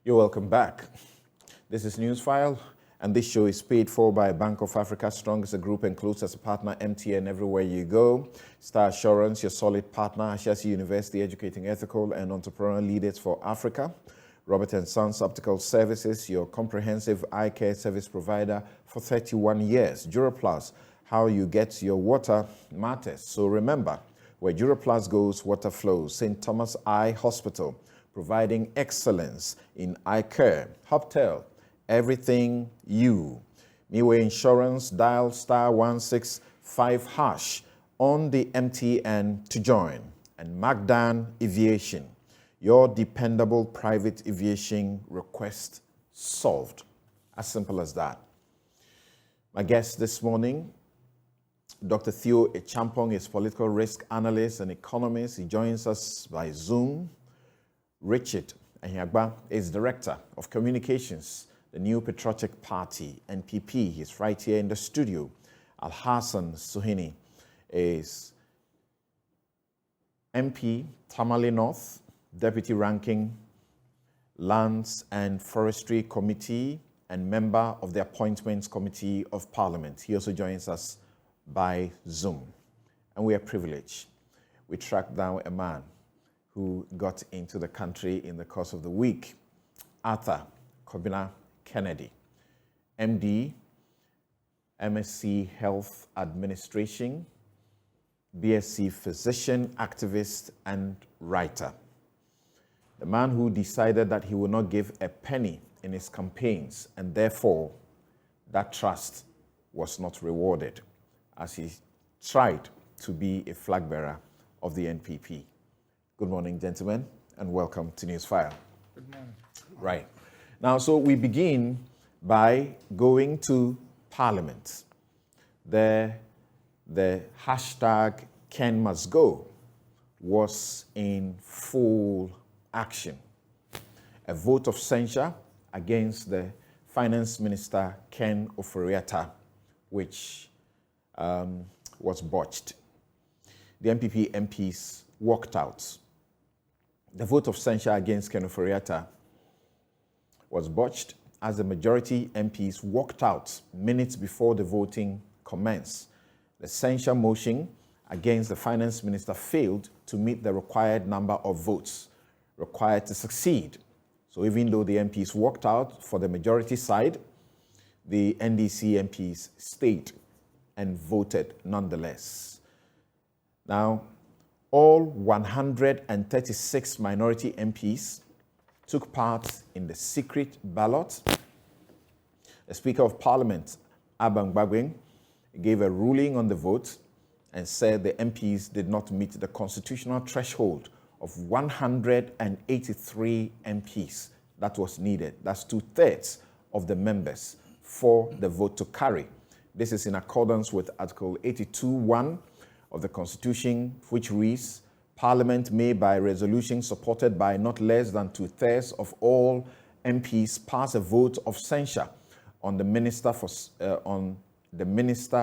You're welcome back. This is Newsfile, and this show is paid for by Bank of Africa Strong as a group and close as a partner, MTN everywhere you go. Star Assurance, your solid partner, Ashesi University, educating ethical and entrepreneurial leaders for Africa. Robert & Sons Optical Services, your comprehensive eye care service provider for 31 years. Duraplus, how you get your water matters. So remember, where Duraplus goes, water flows. St. Thomas Eye Hospital, providing excellence in eye care. Hoptel, everything you. Miwe Insurance, dial *165# on the MTN to join. And Magdan Aviation, your dependable private aviation request solved. As simple as that. My guest this morning, Dr. Theo Echampong, is political risk analyst and economist. He joins us by Zoom. Richard Ahiagba is Director of Communications, the New Patriotic Party, NPP. He's right here in the studio. Al-Hassan Suhini is MP, Tamale North, Deputy Ranking Lands and Forestry Committee, and member of the Appointments Committee of Parliament. He also joins us by Zoom. And we are privileged. We tracked down a man who got into the country in the course of the week, Arthur Kobina Kennedy, MD, MSc Health Administration, BSc Physician, activist, and writer. The man who decided that he would not give a penny in his campaigns, and therefore that trust was not rewarded as he tried to be a flag bearer of the NPP. Good morning, gentlemen, and welcome to Newsfile. Good morning. Right. Now, so we begin by going to Parliament. The hashtag Ken Must Go was in full action. A vote of censure against the Finance Minister, Ken Ofori-Atta, which was botched. The NPP MPs walked out. The vote of censure against Ken Ofori-Atta was botched as the majority MPs walked out minutes before the voting commenced. The censure motion against the Finance Minister failed to meet the required number of votes required to succeed. So even though the MPs walked out for the majority side, the NDC MPs stayed and voted nonetheless. Now, all 136 minority MPs took part in the secret ballot. The Speaker of Parliament, Abang Bagwing, gave a ruling on the vote and said the MPs did not meet the constitutional threshold of 183 MPs that was needed. That's 2/3 of the members for the vote to carry. This is in accordance with Article 82(1) of the Constitution, which reads, Parliament may by resolution supported by not less than 2/3 of all MPs pass a vote of censure on the Minister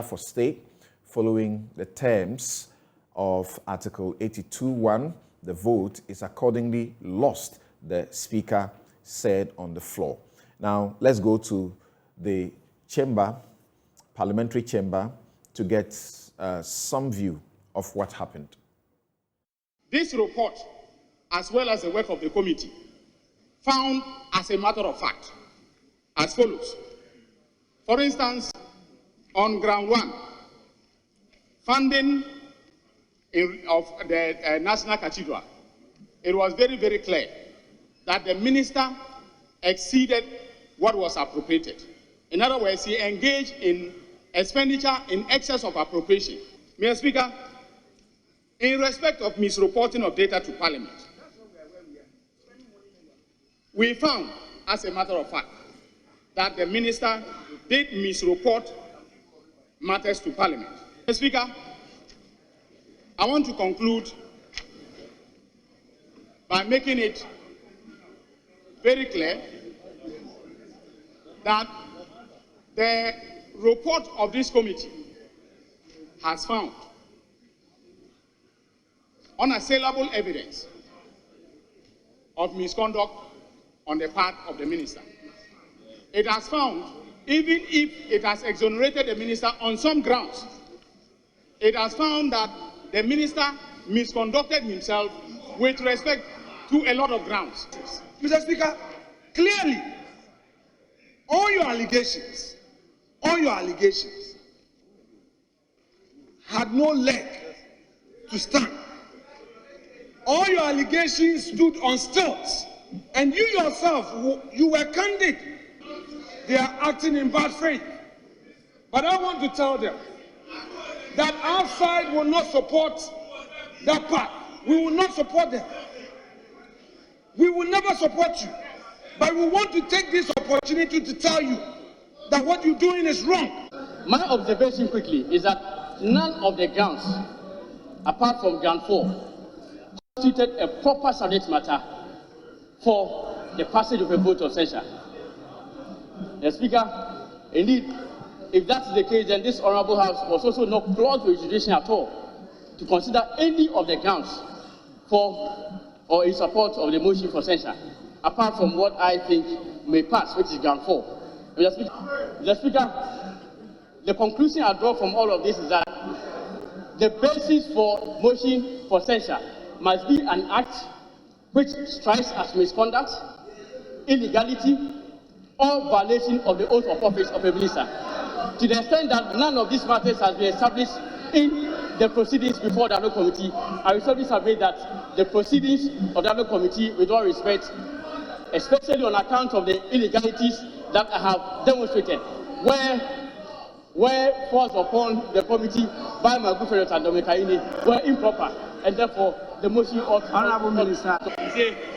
for State following the terms of Article 82(1). The vote is accordingly lost, the Speaker said on the floor. Now, let's go to the chamber, parliamentary chamber, to get some view of what happened. This report, as well as the work of the committee, found as a matter of fact as follows. For instance, on ground one, funding of the National Cathedral, it was very, very clear that the minister exceeded what was appropriated. In other words, he engaged in expenditure in excess of appropriation. Mr. Speaker, in respect of misreporting of data to Parliament, we found, as a matter of fact, that the minister did misreport matters to Parliament. Mr. Speaker, I want to conclude by making it very clear that the report of this committee has found unassailable evidence of misconduct on the part of the minister. It has found, even if it has exonerated the minister on some grounds, it has found that the minister misconducted himself with respect to a lot of grounds. Mr. Speaker, clearly, all your allegations had no leg to stand. All your allegations stood on stilts, and you yourself, you were candid. They are acting in bad faith. But I want to tell them that our side will not support that part. We will not support them. We will never support you. But we want to take this opportunity to tell you that what you're doing is wrong. My observation quickly is that none of the grounds, apart from ground 4, constituted a proper subject matter for the passage of a vote of censure. The Speaker, indeed, if that is the case, then this Honourable House was also not close to jurisdiction at all to consider any of the grounds for or in support of the motion for censure, apart from what I think may pass, which is ground 4. Mr. Speaker, the conclusion I draw from all of this is that the basis for motion for censure must be an act which strikes as misconduct, illegality, or violation of the oath of office of a minister. To the extent that none of these matters has been established in the proceedings before the advocacy committee, I will certainly submit that the proceedings of the advocacy committee, with all respect, especially on account of the illegalities that I have demonstrated, were forced upon the committee by my good friend Anyenini, were improper, and therefore the motion ought to... Honourable Minister,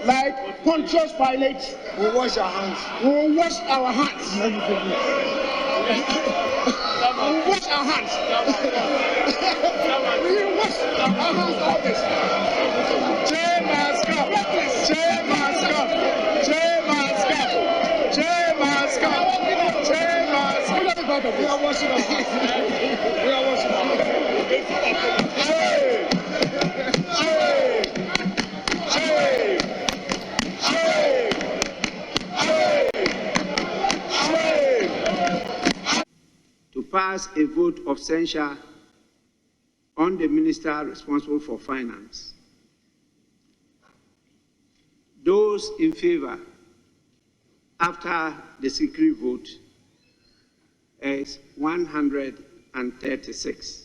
Like Pontius Pilate, we wash our hands. we will wash our hands. We will wash our hands. We will wash our hands of this. J must come. J must come. J must come. J must come. J must come. We are washing our hands. We are washing our hands. Hey! Hey! Hey! Hey! Hey! Hey! To pass a vote of censure on the minister responsible for finance. Those in favor after the secret vote is 136.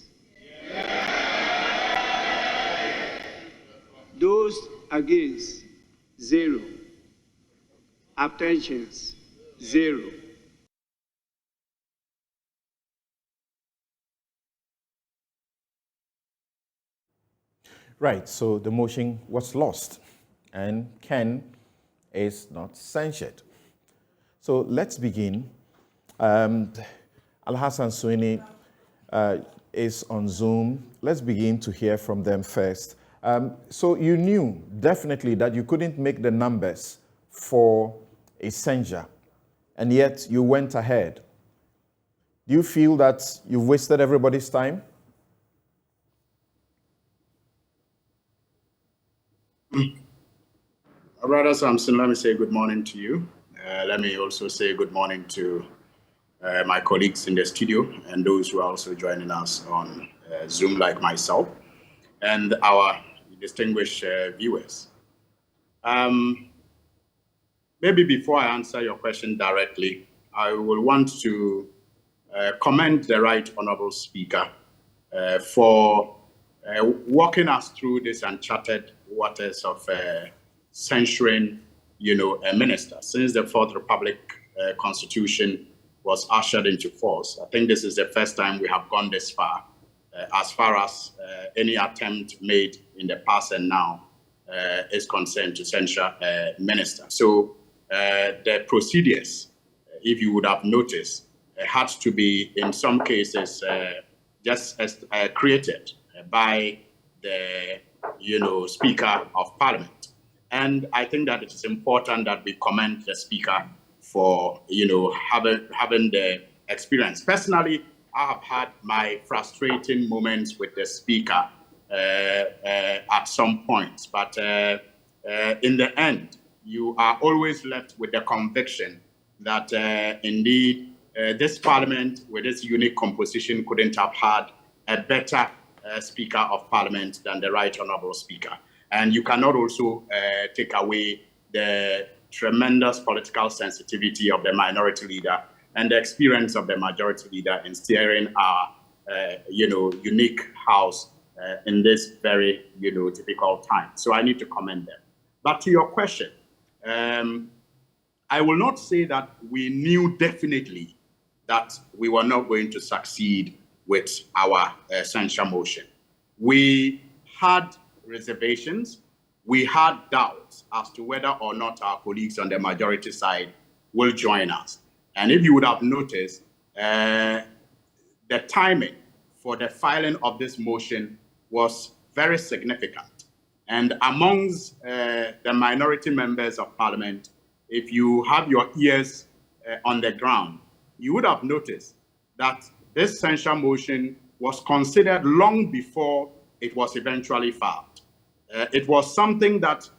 Those against, 0. Abstentions, 0. Right, so the motion was lost and Ken is not censured. So let's begin. Al-Hassan Suini is on Zoom. Let's begin to hear from them first. So you knew definitely that you couldn't make the numbers for a censure, and yet you went ahead. Do you feel that you've wasted everybody's time? Brother Samson, let me say good morning to you. Let me also say good morning to my colleagues in the studio and those who are also joining us on Zoom like myself, and our distinguished viewers. Maybe before I answer your question directly, I will want to commend the Right Honourable Speaker for walking us through this uncharted waters of censuring, a minister. Since the Fourth Republic Constitution was ushered into force, I think this is the first time we have gone this far as any attempt made in the past and now is concerned to censure a minister. So the procedures, if you would have noticed, had to be, in some cases, just created by the Speaker of Parliament. And I think that it is important that we commend the Speaker for having the experience. Personally, I have had my frustrating moments with the Speaker at some points, but in the end, you are always left with the conviction that indeed this Parliament, with its unique composition, couldn't have had a better Speaker of Parliament than the Right Honourable Speaker. And you cannot also take away the tremendous political sensitivity of the minority leader and the experience of the majority leader in steering our, unique House in this very, difficult time. So I need to commend them. But to your question, I will not say that we knew definitely that we were not going to succeed with our censure motion. We had reservations. We had doubts as to whether or not our colleagues on the majority side will join us. And if you would have noticed, the timing for the filing of this motion was very significant. And amongst the minority members of Parliament, if you have your ears on the ground, you would have noticed that this censure motion was considered long before it was eventually filed. It was something that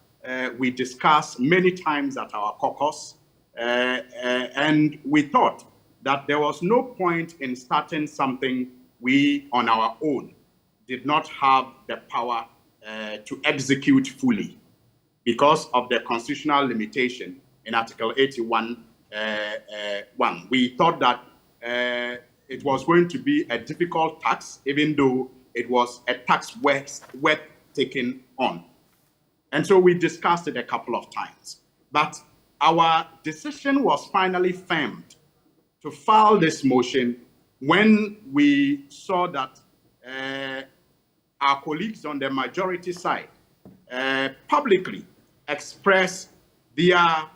we discussed many times at our caucus, and we thought that there was no point in starting something we, on our own, did not have the power to execute fully because of the constitutional limitation in Article 81. We thought that it was going to be a difficult task, even though it was a tax worth taking on. And so we discussed it a couple of times. But our decision was finally firmed to file this motion when we saw that our colleagues on the majority side publicly expressed their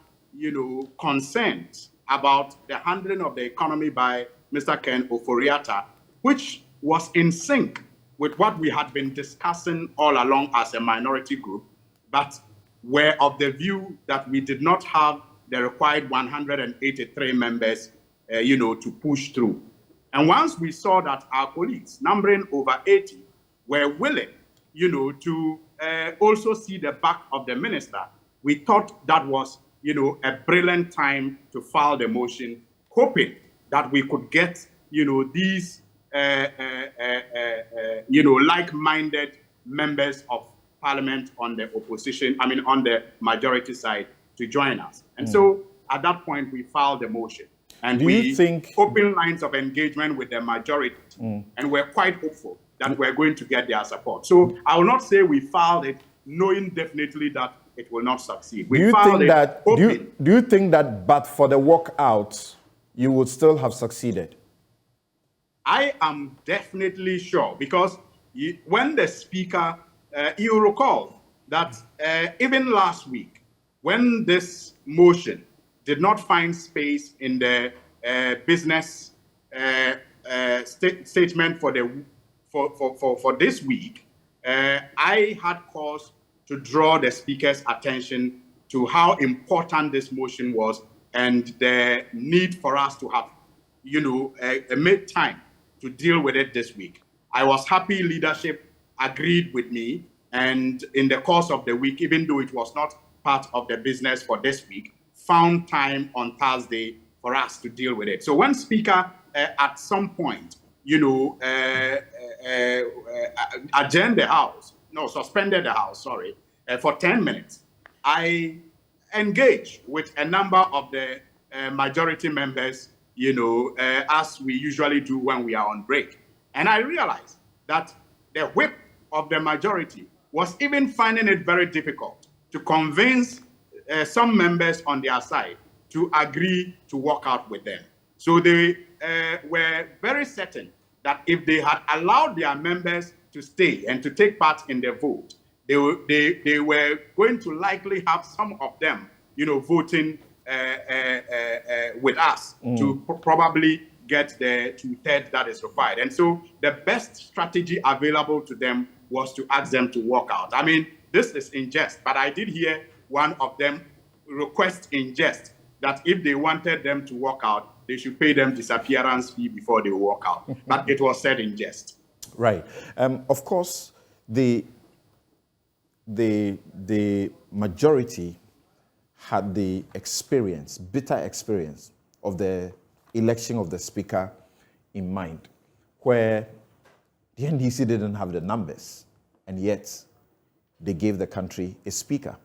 concerns about the handling of the economy by Mr. Ken Ofori-Atta, which was in sync with what we had been discussing all along as a minority group, but were of the view that we did not have the required 183 members, to push through. And once we saw that our colleagues, numbering over 80, were willing, to also see the back of the minister, we thought that was, a brilliant time to file the motion, hoping that we could get, these, like-minded members of Parliament on the on the majority side to join us. And so at that point, we filed the motion. And we opened lines of engagement with the majority. And we're quite hopeful that we're going to get their support. So I will not say we filed it knowing definitely that it will not succeed. Do you think that but for the walkout, you would still have succeeded? I am definitely sure, because when the speaker, you recall that even last week, when this motion did not find space in the business statement for this week, I had cause to draw the speaker's attention to how important this motion was and the need for us to have, made time to deal with it this week. I was happy leadership agreed with me, and in the course of the week, even though it was not part of the business for this week, found time on Thursday for us to deal with it. So when Speaker at some point, suspended the House, for 10 minutes, I engaged with a number of the majority members, as we usually do when we are on break. And I realized that the whip of the majority was even finding it very difficult to convince some members on their side to agree to work out with them. So they were very certain that if they had allowed their members to stay and to take part in the vote, they were going to likely have some of them, voting with us to probably get the 2/3 that is required. And so the best strategy available to them was to ask them to walk out. I mean, this is in jest, but I did hear one of them request in jest that if they wanted them to walk out, they should pay them disappearance fee before they walk out. But it was said in jest. Right. Of course, the majority had the experience, bitter experience of the election of the Speaker in mind, where the NDC didn't have the numbers, and yet they gave the country a Speaker.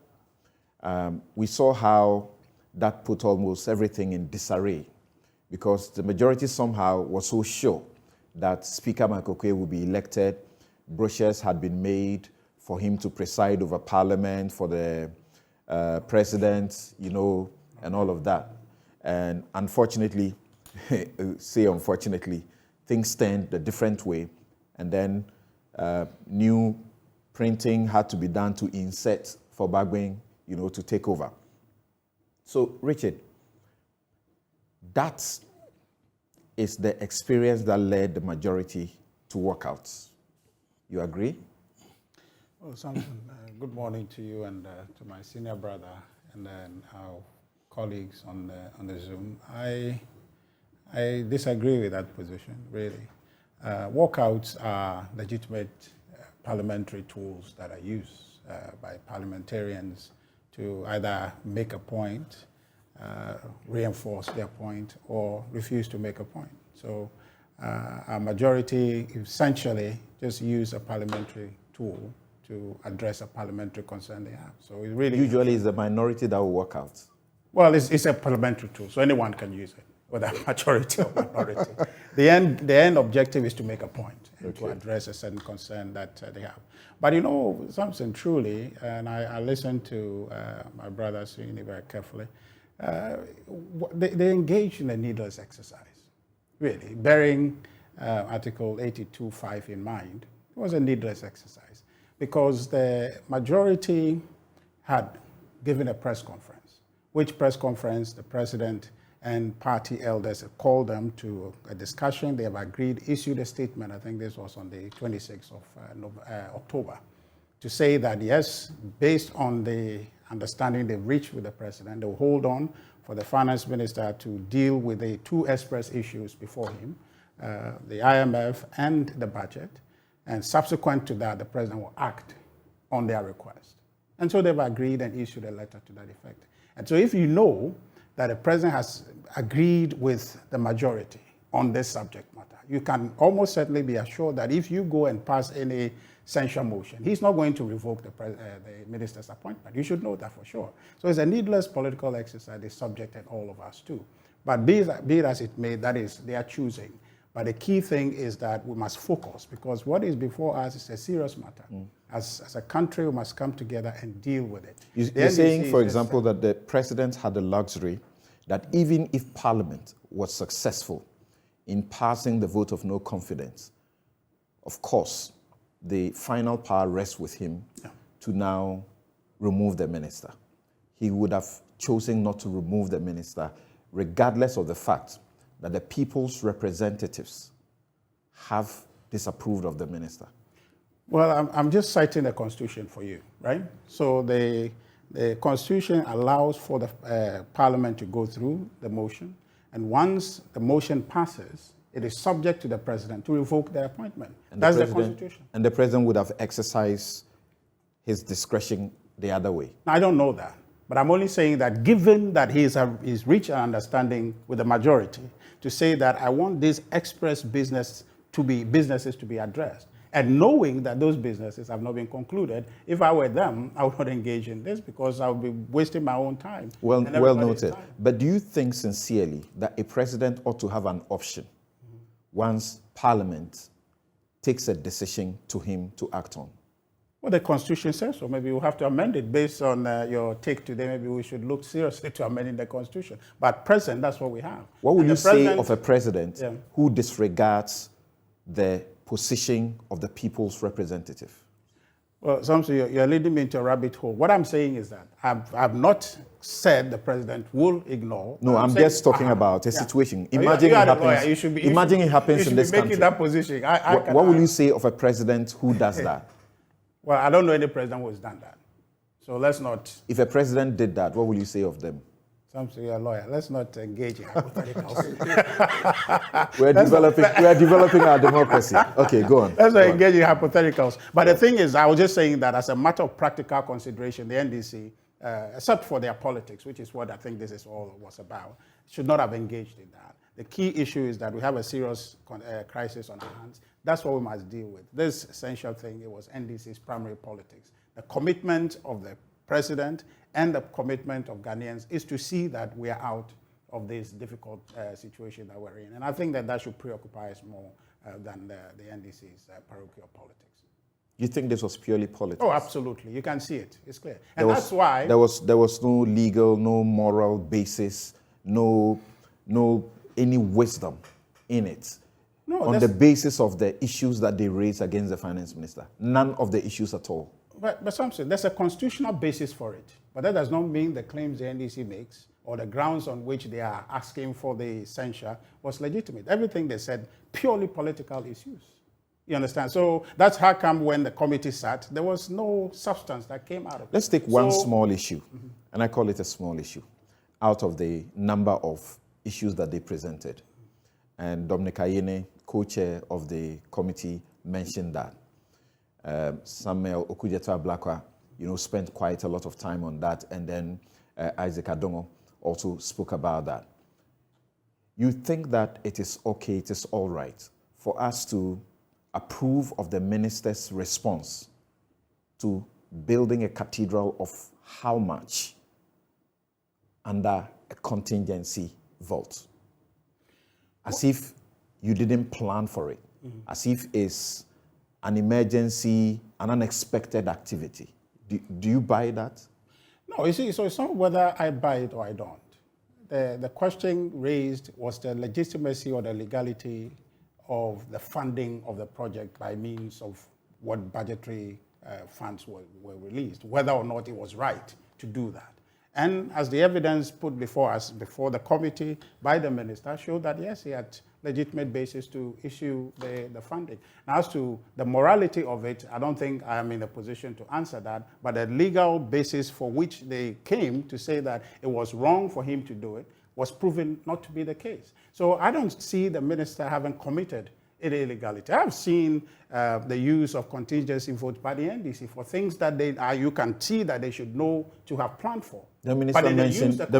We saw how that put almost everything in disarray, because the majority somehow was so sure that Speaker Makokwe would be elected. Brochures had been made for him to preside over Parliament, for the president, you know, and all of that. And unfortunately, things turned a different way. And then new printing had to be done to insert for Bagwing, you know, to take over. So, Richard, that is the experience that led the majority to walkouts. You agree? Well, Samson, good morning to you and to my senior brother and then our colleagues on the Zoom. I disagree with that position, really. Walkouts are legitimate parliamentary tools that are used by parliamentarians to either make a point, reinforce their point, or refuse to make a point. So our majority essentially just use a parliamentary tool to address a parliamentary concern they have. So it really usually it's the minority that will walk out. Well, it's a parliamentary tool, so anyone can use it, whether majority or minority. The end objective is to make a point and to address a certain concern that they have. But you know, Samson, truly, and I listened to my brother Suini very carefully, they engaged in a needless exercise, really. Bearing Article 82.5 in mind, it was a needless exercise because the majority had given a press conference, which press conference the president and party elders have called them to a discussion. They have agreed, issued a statement, I think this was on the 26th of October, to say that yes, based on the understanding they've reached with the president, they will hold on for the finance minister to deal with the two express issues before him, the IMF and the budget, and subsequent to that, the president will act on their request. And so they've agreed and issued a letter to that effect. And so if you know that the president has agreed with the majority on this subject matter, you can almost certainly be assured that if you go and pass any censure motion, he's not going to revoke the minister's appointment. You should know that for sure. So it's a needless political exercise they subjected all of us to. But be it as it may, that is their choosing. But the key thing is that we must focus, because what is before us is a serious matter. As a country, we must come together and deal with it. You're saying, for example, that the president had the luxury that even if Parliament was successful in passing the vote of no confidence, of course, the final power rests with him to now remove the minister. He would have chosen not to remove the minister, regardless of the fact that the people's representatives have disapproved of the minister. Well, I'm just citing the Constitution for you, right? So the Constitution allows for the Parliament to go through the motion, and once the motion passes, it is subject to the president to revoke the appointment. And that's the Constitution. And the president would have exercised his discretion the other way. Now, I don't know that, but I'm only saying that given that he's reached an understanding with the majority to say that I want these express businesses to be addressed, and knowing that those businesses have not been concluded, if I were them, I would not engage in this because I would be wasting my own time. Well noted. Time. But do you think sincerely that a president ought to have an option once Parliament takes a decision to him to act on? Well, the Constitution says so. Maybe we'll have to amend it based on your take today. Maybe we should look seriously to amending the Constitution. But present, that's what we have. What would you say of a president who disregards the position of the people's representative? Well, Samson, you're leading me into a rabbit hole. What I'm saying is that I've not said the president will ignore. No, I'm just talking about a situation. Imagine it happens. Imagine it happens in this country. Making that position. What will you say of a president who does that? Well, I don't know any president who has done that. So let's not. If a president did that, what will you say of them? Samson, you're a lawyer. Let's not engage in hypotheticals. We're developing our democracy. Okay, go on. Let's not engage in hypotheticals. But the thing is, I was just saying that as a matter of practical consideration, the NDC except for their politics, which is what I think this is all was about, should not have engaged in that. The key issue is that we have a serious crisis on our hands. That's what we must deal with. This essential thing, it was NDC's primary politics. The commitment of the president and the commitment of Ghanaians is to see that we are out of this difficult situation that we're in. And I think that that should preoccupy us more than the NDC's parochial politics. You think this was purely politics? Oh, absolutely. You can see it. It's clear. And that's why... There was no legal, no moral basis, no any wisdom in it. No, on the basis of the issues that they raised against the finance minister. None of the issues at all. But Samson, there's a constitutional basis for it. But that does not mean the claims the NDC makes or the grounds on which they are asking for the censure was legitimate. Everything they said, purely political issues. You understand? So that's how come when the committee sat, there was no substance that came out of it. Let's take one small issue, and I call it a small issue, out of the number of issues that they presented. And Dominic Ayene, co-chair of the committee, mentioned that. Samuel Okudzeto-Ablakwa, spent quite a lot of time on that, and then Isaac Adongo also spoke about that. You think that it is okay, it is all right for us to approve of the minister's response to building a cathedral of how much under a contingency vote? As if you didn't plan for it, as if it's an emergency, an unexpected activity. Do you buy that? No, you see, so it's not whether I buy it or I don't. The question raised was the legitimacy or the legality of the funding of the project by means of what budgetary funds were released, whether or not it was right to do that. And as the evidence put before us, before the committee, by the minister, showed that, yes, he had legitimate basis to issue the funding. Now, as to the morality of it, I don't think I am in a position to answer that, but the legal basis for which they came to say that it was wrong for him to do it was proven not to be the case. So I don't see the minister having committed illegality. I've seen the use of contingency votes by the NDC for things that you can see that they should know to have planned for. The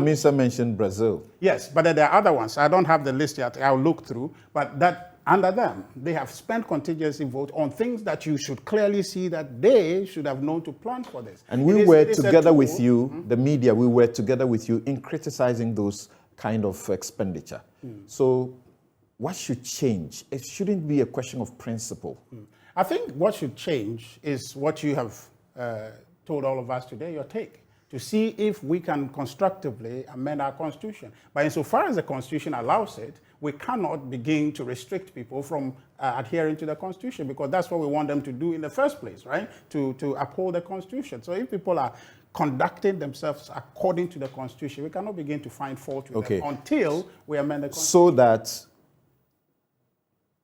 minister mentioned Brazil. Yes, but there are other ones. I don't have the list yet. I'll look through. But that under them, they have spent contingency vote on things that you should clearly see that they should have known to plan for this. And we were together with you, the media, we were together with you in criticizing those kind of expenditure. So what should change? It shouldn't be a question of principle. I think what should change is what you have told all of us today, your take, to see if we can constructively amend our constitution. But insofar as the constitution allows it, we cannot begin to restrict people from adhering to the constitution, because that's what we want them to do in the first place, right? To uphold the constitution. So if people are conducting themselves according to the constitution, we cannot begin to find fault with them until we amend the constitution. So that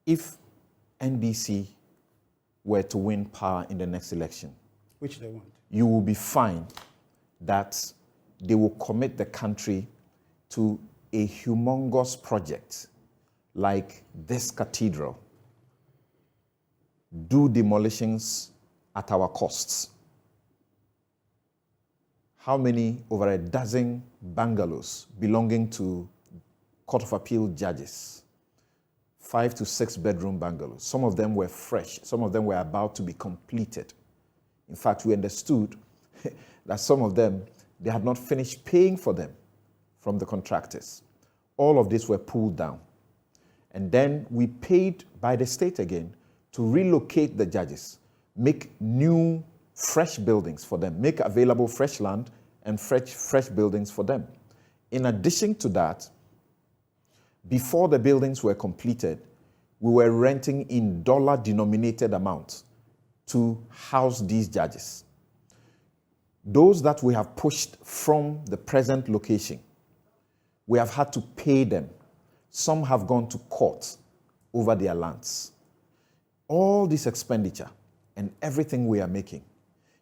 if NDC were to win power in the next election, which they want, you will be fine that they will commit the country to a humongous project like this cathedral, do demolitions at our costs. How many? Over a dozen bungalows belonging to Court of Appeal judges. 5 to 6 bedroom bungalows. Some of them were fresh. Some of them were about to be completed. In fact, we understood that some of them, they had not finished paying for them from the contractors. All of this were pulled down. And then we paid by the state again to relocate the judges, make new, fresh buildings for them, make available fresh land and fresh buildings for them. In addition to that, before the buildings were completed, we were renting in dollar-denominated amounts to house these judges. Those that we have pushed from the present location, we have had to pay them. Some have gone to court over their lands. All this expenditure and everything we are making,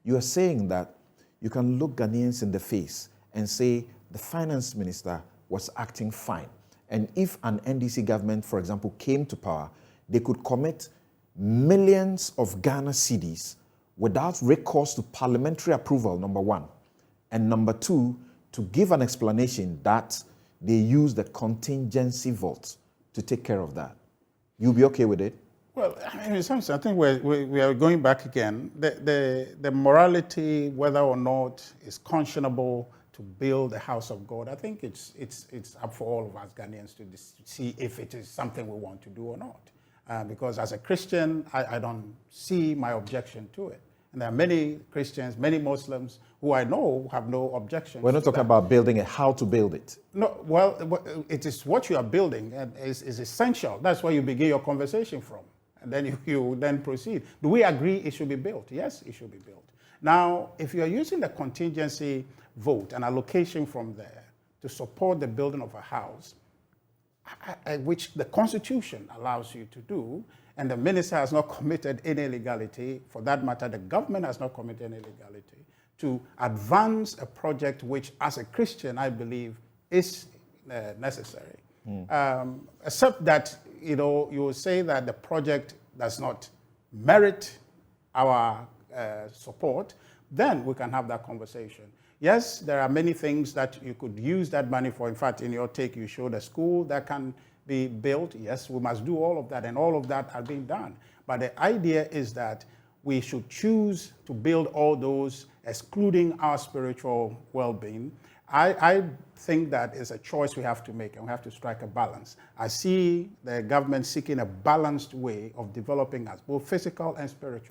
you are saying that you can look Ghanaians in the face and say the finance minister was acting fine. And if an NDC government, for example, came to power, they could commit millions of Ghana cedis without recourse to parliamentary approval, number one, And number two, to give an explanation that they use the contingency vote to take care of that. You'll be okay with it? Well, I mean, Samson, I think we are going back again. The morality, whether or not it's conscionable to build the house of God, I think it's up for all of us Ghanaians to see if it is something we want to do or not. Because as a Christian, I don't see my objection to it. And there are many Christians, many Muslims who I know have no objection. We're not talking about building it, how to build it. No, well, it is what you are building and is essential. That's where you begin your conversation from. And then you then proceed. Do we agree it should be built? Yes, it should be built. Now, if you are using the contingency vote and allocation from there to support the building of a house, which the Constitution allows you to do, and the minister has not committed any illegality, for that matter, the government has not committed any illegality, to advance a project which, as a Christian, I believe is necessary. Except that, you will say that the project does not merit our support, then we can have that conversation. Yes, there are many things that you could use that money for. In fact, in your take, you showed a school that can be built. Yes, we must do all of that, and all of that are being done. But the idea is that we should choose to build all those, excluding our spiritual well-being. I think that is a choice we have to make, and we have to strike a balance. I see the government seeking a balanced way of developing us, both physical and spiritual.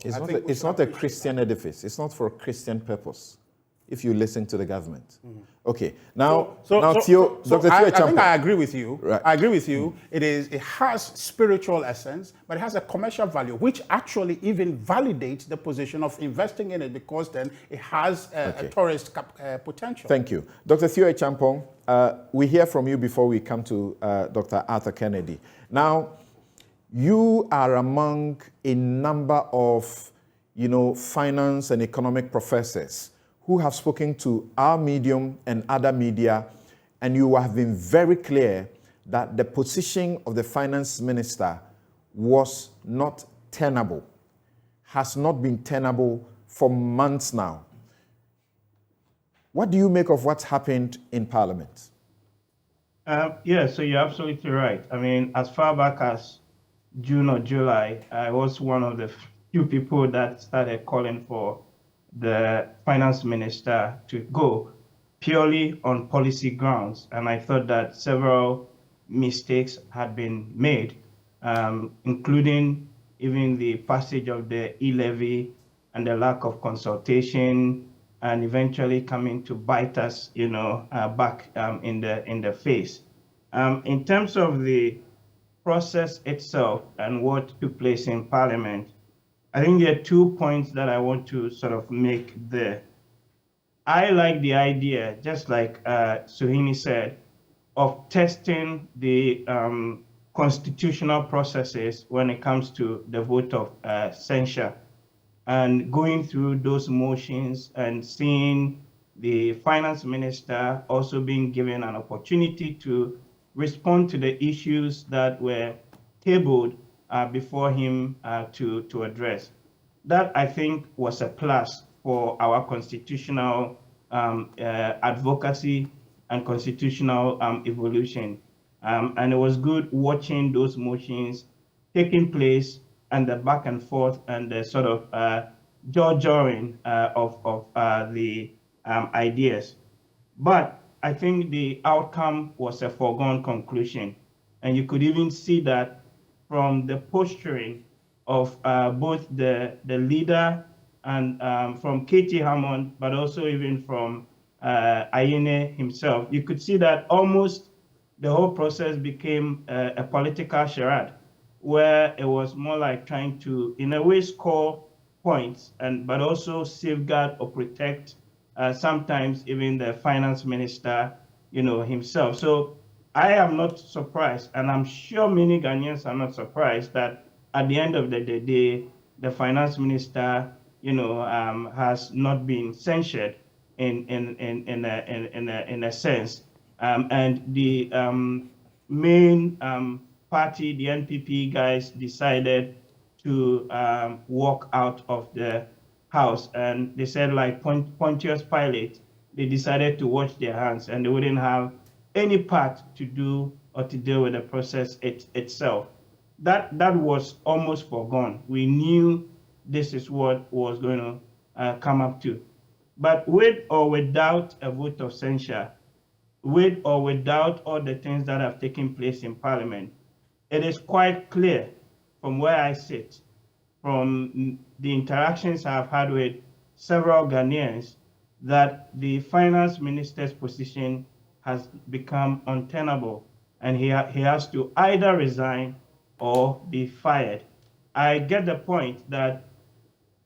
It's not a Christian edifice. It's not for a Christian purpose, if you listen to the government. Okay, now, Dr. Theo I think I agree with you. Right. I agree with you. It has spiritual essence, but it has a commercial value, which actually even validates the position of investing in it, because then it has a tourist potential. Thank you. Dr. Theo Champong, we hear from you before we come to Dr. Arthur Kennedy. Now, you are among a number of, finance and economic professors who have spoken to our medium and other media, and you have been very clear that the position of the finance minister was not tenable, has not been tenable for months now. What do you make of what's happened in Parliament? Yeah, so you're absolutely right. I mean, as far back as June or July, I was one of the few people that started calling for the finance minister to go purely on policy grounds. And I thought that several mistakes had been made, including even the passage of the e-levy and the lack of consultation, and eventually coming to bite us, back in the face. In terms of the process itself and what took place in Parliament, I think there are 2 points that I want to sort of make there. I like the idea, just like Suhini said, of testing the constitutional processes when it comes to the vote of censure, and going through those motions and seeing the finance minister also being given an opportunity to respond to the issues that were tabled before him to address. That, I think, was a plus for our constitutional advocacy and constitutional evolution. And it was good watching those motions taking place, and the back and forth and the sort of jaw-jawing of the ideas. But I think the outcome was a foregone conclusion. And you could even see that from the posturing of both the leader and from K.T. Hammond, but also even from Ayine himself. You could see that almost the whole process became a political charade, where it was more like trying to, in a way, score points, but also safeguard or protect sometimes even the finance minister, himself. So I am not surprised, and I'm sure many Ghanaians are not surprised, that at the end of the day, the finance minister, has not been censured in a sense, and the main party, the NPP guys, decided to walk out of the house, and they said, like Pontius Pilate, they decided to wash their hands and they wouldn't have any part to do or to deal with the process itself. That was almost forgone. We knew this is what was going to come up to. But with or without a vote of censure, with or without all the things that have taken place in Parliament, it is quite clear from where I sit, from the interactions I've had with several Ghanaians, that the finance minister's position has become untenable, and he has to either resign or be fired. I get the point that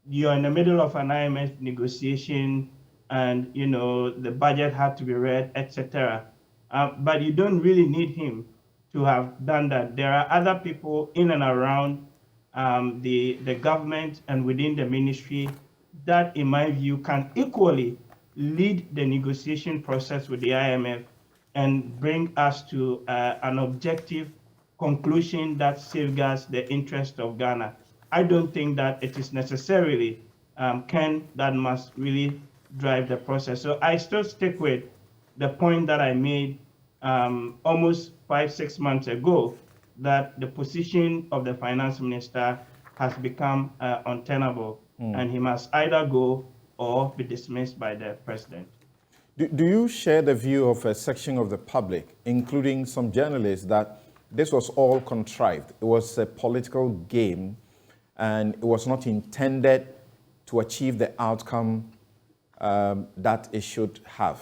you're in the middle of an IMF negotiation, and the budget had to be read, etc. But you don't really need him to have done that. There are other people in and around the government and within the ministry that, in my view, can equally lead the negotiation process with the IMF and bring us to an objective conclusion that safeguards the interest of Ghana. I don't think that it is necessarily Ken that must really drive the process. So I still stick with the point that I made almost 5-6 months ago, that the position of the finance minister has become untenable, and he must either go or be dismissed by the president. Do you share the view of a section of the public, including some journalists, that this was all contrived? It was a political game, and it was not intended to achieve the outcome that it should have?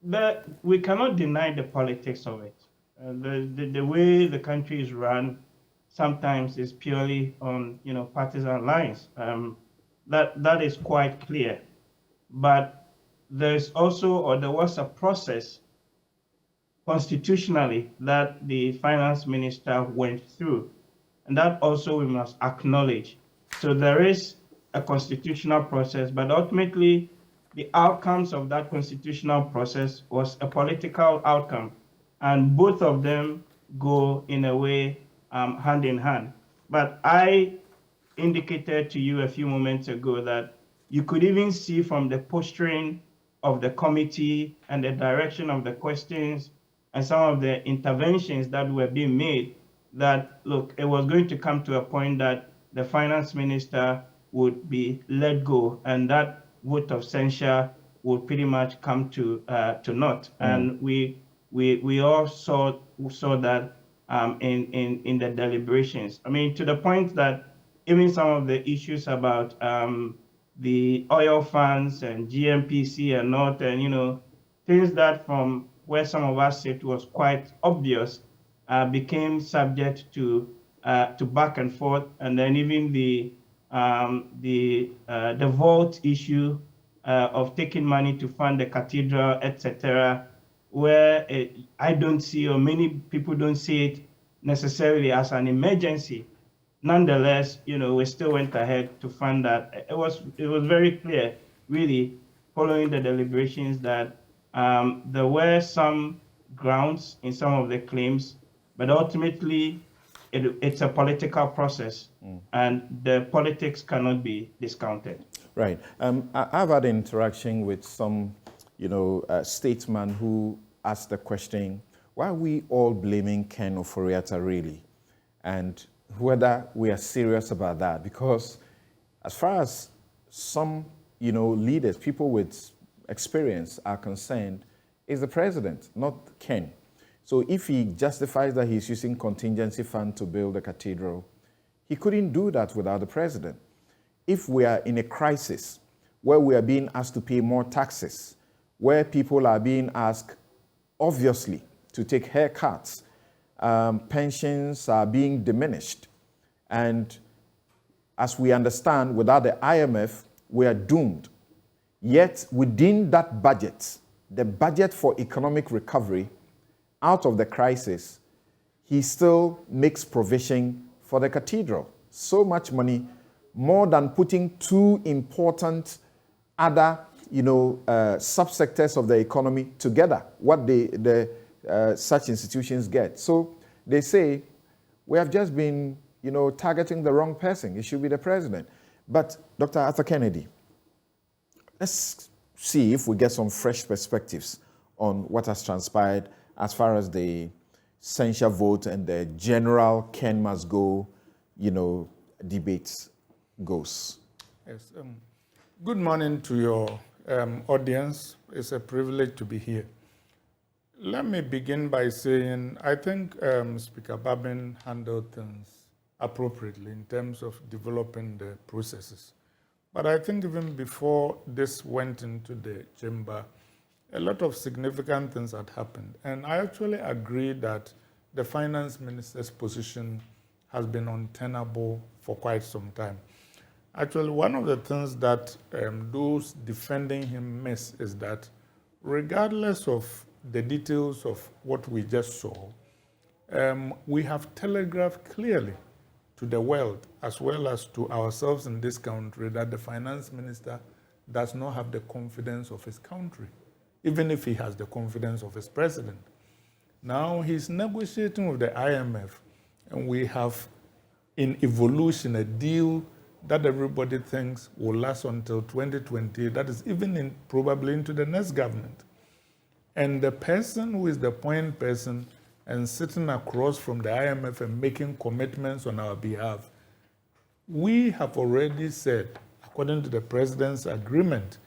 But we cannot deny the politics of it. The way the country is run sometimes is purely on partisan lines. That is quite clear. But there's also, or there was a process constitutionally that the finance minister went through, and that also we must acknowledge. So there is a constitutional process, but ultimately the outcomes of that constitutional process was a political outcome, and both of them go in a way hand in hand. But I indicated to you a few moments ago that you could even see from the posturing of the committee and the direction of the questions and some of the interventions that were being made, that, look, it was going to come to a point that the finance minister would be let go, and that vote of censure would pretty much come to naught. And we all saw that in the deliberations. I mean, to the point that even some of the issues about the oil funds and GMPC and not, and things that from where some of us sit was quite obvious, became subject to back and forth, and then even the vault issue of taking money to fund the cathedral, etc., where I don't see, or many people don't see it necessarily as an emergency. Nonetheless, we still went ahead to fund that. It was very clear, really, following the deliberations, that there were some grounds in some of the claims, but ultimately it's a political process, and the politics cannot be discounted. Right. I've had interaction with some, statesmen who asked the question, why are we all blaming Ken Ofori-Atta really? And whether we are serious about that, because as far as some, leaders, people with experience are concerned, is the president, not Ken. So if he justifies that he's using contingency fund to build a cathedral, he couldn't do that without the president. If we are in a crisis where we are being asked to pay more taxes, where people are being asked, obviously, to take haircuts, pensions are being diminished, and as we understand, without the IMF, we are doomed. Yet within that budget, the budget for economic recovery, out of the crisis, he still makes provision for the cathedral. So much money, more than putting two important other, subsectors of the economy together, what such institutions get. So they say, we have just been, targeting the wrong person. It should be the president. But Dr. Arthur Kennedy, let's see if we get some fresh perspectives on what has transpired as far as the censure vote and the general Ken must go, debate goes. Yes. Good morning to your audience. It's a privilege to be here. Let me begin by saying I think Speaker Babin handled things appropriately in terms of developing the processes. But I think even before this went into the chamber, a lot of significant things had happened. And I actually agree that the finance minister's position has been untenable for quite some time. Actually, one of the things that those defending him miss is that regardless of the details of what we just saw, we have telegraphed clearly to the world as well as to ourselves in this country that the finance minister does not have the confidence of his country, even if he has the confidence of his president. Now he's negotiating with the IMF, and we have in evolution a deal that everybody thinks will last until 2020, that is even probably into the next government. And the person who is the point person and sitting across from the IMF and making commitments on our behalf, we have already said, according to the president's agreement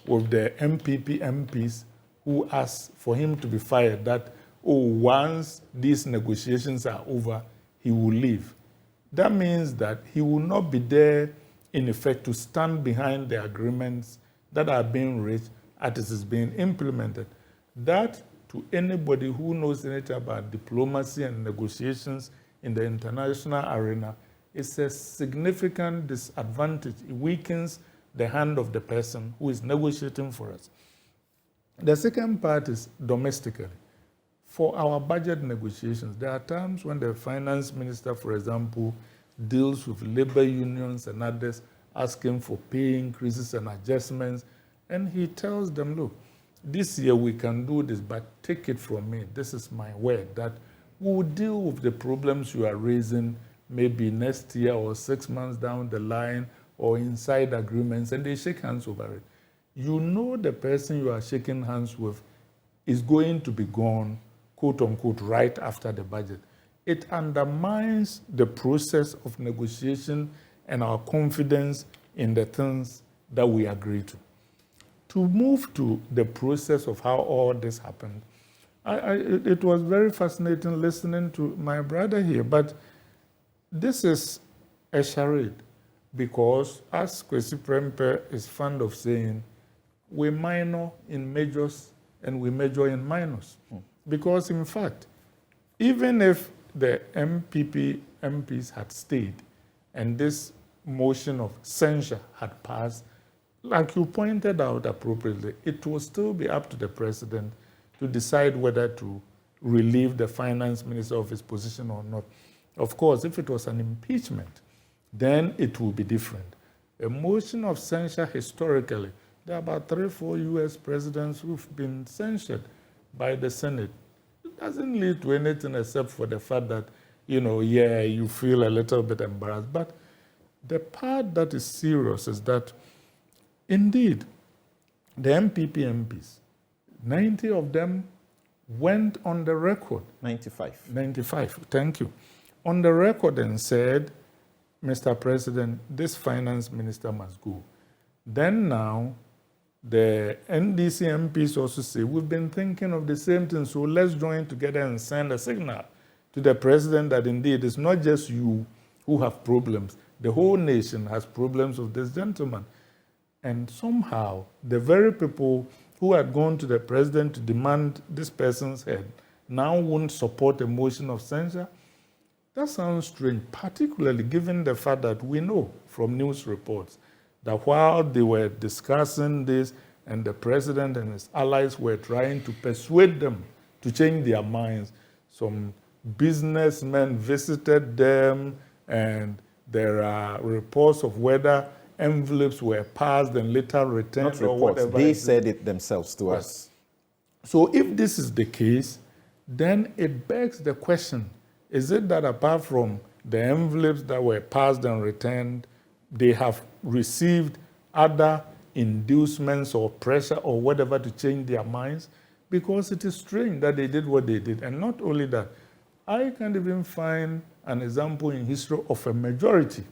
with the MPP MPs who asked for him to be fired, that, once these negotiations are over, he will leave. That means that he will not be there, in effect, to stand behind the agreements that are being reached as it is being implemented. That, to anybody who knows anything about diplomacy and negotiations in the international arena, is a significant disadvantage. It weakens the hand of the person who is negotiating for us. The second part is domestically. For our budget negotiations, there are times when the finance minister, for example, deals with labor unions and others asking for pay increases and adjustments, and he tells them, look, this year we can do this, but take it from me, this is my word, that we will deal with the problems you are raising maybe next year or 6 months down the line or inside agreements, and they shake hands over it. You know the person you are shaking hands with is going to be gone, quote unquote, right after the budget. It undermines the process of negotiation and our confidence in the things that we agree to. To move to the process of how all this happened, it was very fascinating listening to my brother here, but this is a charade because, as Kwesi Prempeh is fond of saying, we minor in majors and we major in minors. Because, in fact, even if the MPP MPs had stayed and this motion of censure had passed, like you pointed out appropriately, it will still be up to the president to decide whether to relieve the finance minister of his position or not. Of course, if it was an impeachment, then it will be different. A motion of censure historically, there are about 3 or 4 US presidents who've been censured by the Senate. It doesn't lead to anything except for the fact that, you feel a little bit embarrassed. But the part that is serious is that, indeed, the MPP MPs, 90 of them went on the record. 95, thank you. On the record and said, Mr. President, this finance minister must go. Then now, the NDC MPs also say, we've been thinking of the same thing, so let's join together and send a signal to the president that indeed it's not just you who have problems. The whole nation has problems with this gentleman. And somehow, the very people who had gone to the president to demand this person's head now won't support a motion of censure. That sounds strange, particularly given the fact that we know from news reports that while they were discussing this and the president and his allies were trying to persuade them to change their minds, some businessmen visited them, and there are reports of whether envelopes were passed and later returned. Not reports, or they said it themselves to us. So if this is the case, then it begs the question, is it that apart from the envelopes that were passed and returned, they have received other inducements or pressure or whatever to change their minds, because it is strange that they did what they did. And not only that, I can't even find an example in history of a majority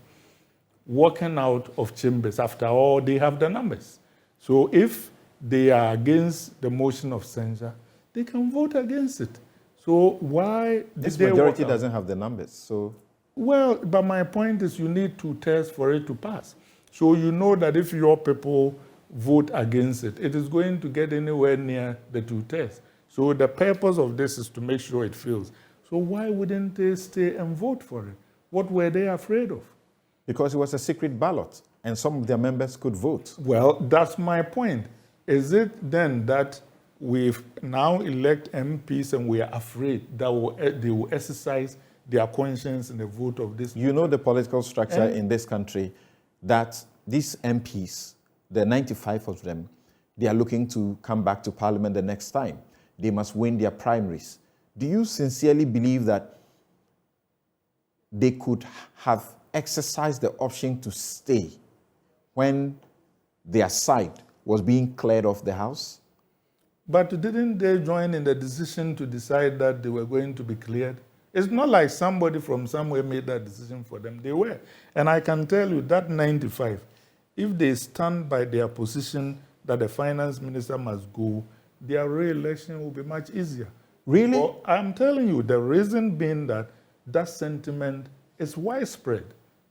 walking out of chambers. After all, they have the numbers. So if they are against the motion of censure, they can vote against it. So why this did they majority walk out? doesn't have the numbers? So Well, but my point is you need 2/3 for it to pass. So you know that if your people vote against it, it is going to get anywhere near the 2/3. So the purpose of this is to make sure it fails. So why wouldn't they stay and vote for it? What were they afraid of? because it was a secret ballot and some of their members could vote. Well, that's my point. Is it then that we now elect MPs and we are afraid that they will exercise their conscience in the vote of this? You know the political structure in this country, that these MPs, the 95 of them, they are looking to come back to Parliament the next time. They must win their primaries. Do you sincerely believe that they could have exercised the option to stay when their side was being cleared off the House? But didn't they join in the decision to decide that they were going to be cleared? It's not like somebody from somewhere made that decision for them. They were. And I can tell you that 95, if they stand by their position that the finance minister must go, their re-election will be much easier. Really? Well, I'm telling you, the reason being that that sentiment is widespread.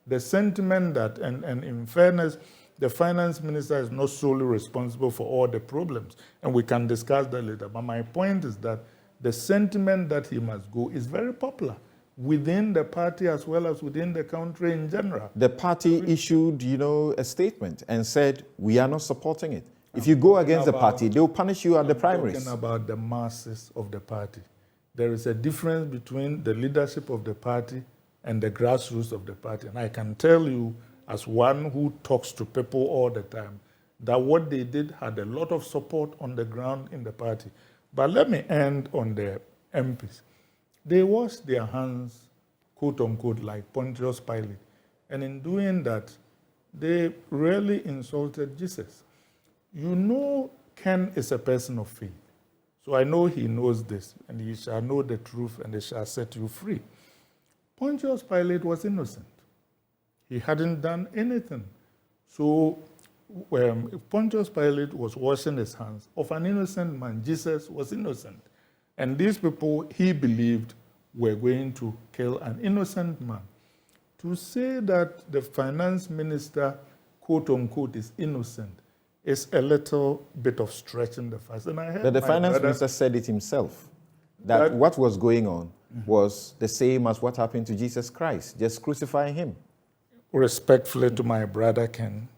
The sentiment that, and in fairness, the finance minister is not solely responsible for all the problems, and we can discuss that later. But my point is that the sentiment that he must go is very popular within the party as well as within the country in general. The party issued, a statement and said, we are not supporting it. If you go against the party, they will punish you at the primaries. Talking about the masses of the party. There is a difference between the leadership of the party and the grassroots of the party. And I can tell you, as one who talks to people all the time, that what they did had a lot of support on the ground in the party. But let me end on the MPs. They washed their hands, quote unquote, like Pontius Pilate. And in doing that, they really insulted Jesus. You know, Ken is a person of faith. So I know he knows this, and he shall know the truth, and they shall set you free. Pontius Pilate was innocent. He hadn't done anything. So Pontius Pilate was washing his hands of an innocent man. Jesus was innocent. And these people, he believed, were going to kill an innocent man. To say that the finance minister, quote unquote, is innocent is a little bit of stretching the facts. And I heard But the finance minister said it himself, that what was going on was the same as what happened to Jesus Christ, just crucifying him. Respectfully to my brother Ken,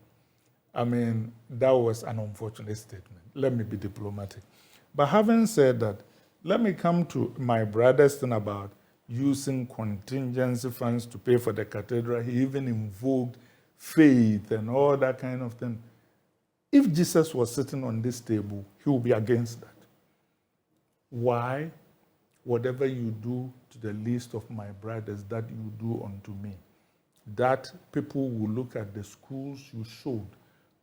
I mean, that was an unfortunate statement. Let me be diplomatic. But having said that, let me come to my brother's thing about using contingency funds to pay for the cathedral. He even invoked faith and all that kind of thing. If Jesus was sitting on this table, he would be against that. Why? Whatever you do to the least of my brothers, that you do unto me. That people will look at the schools you showed,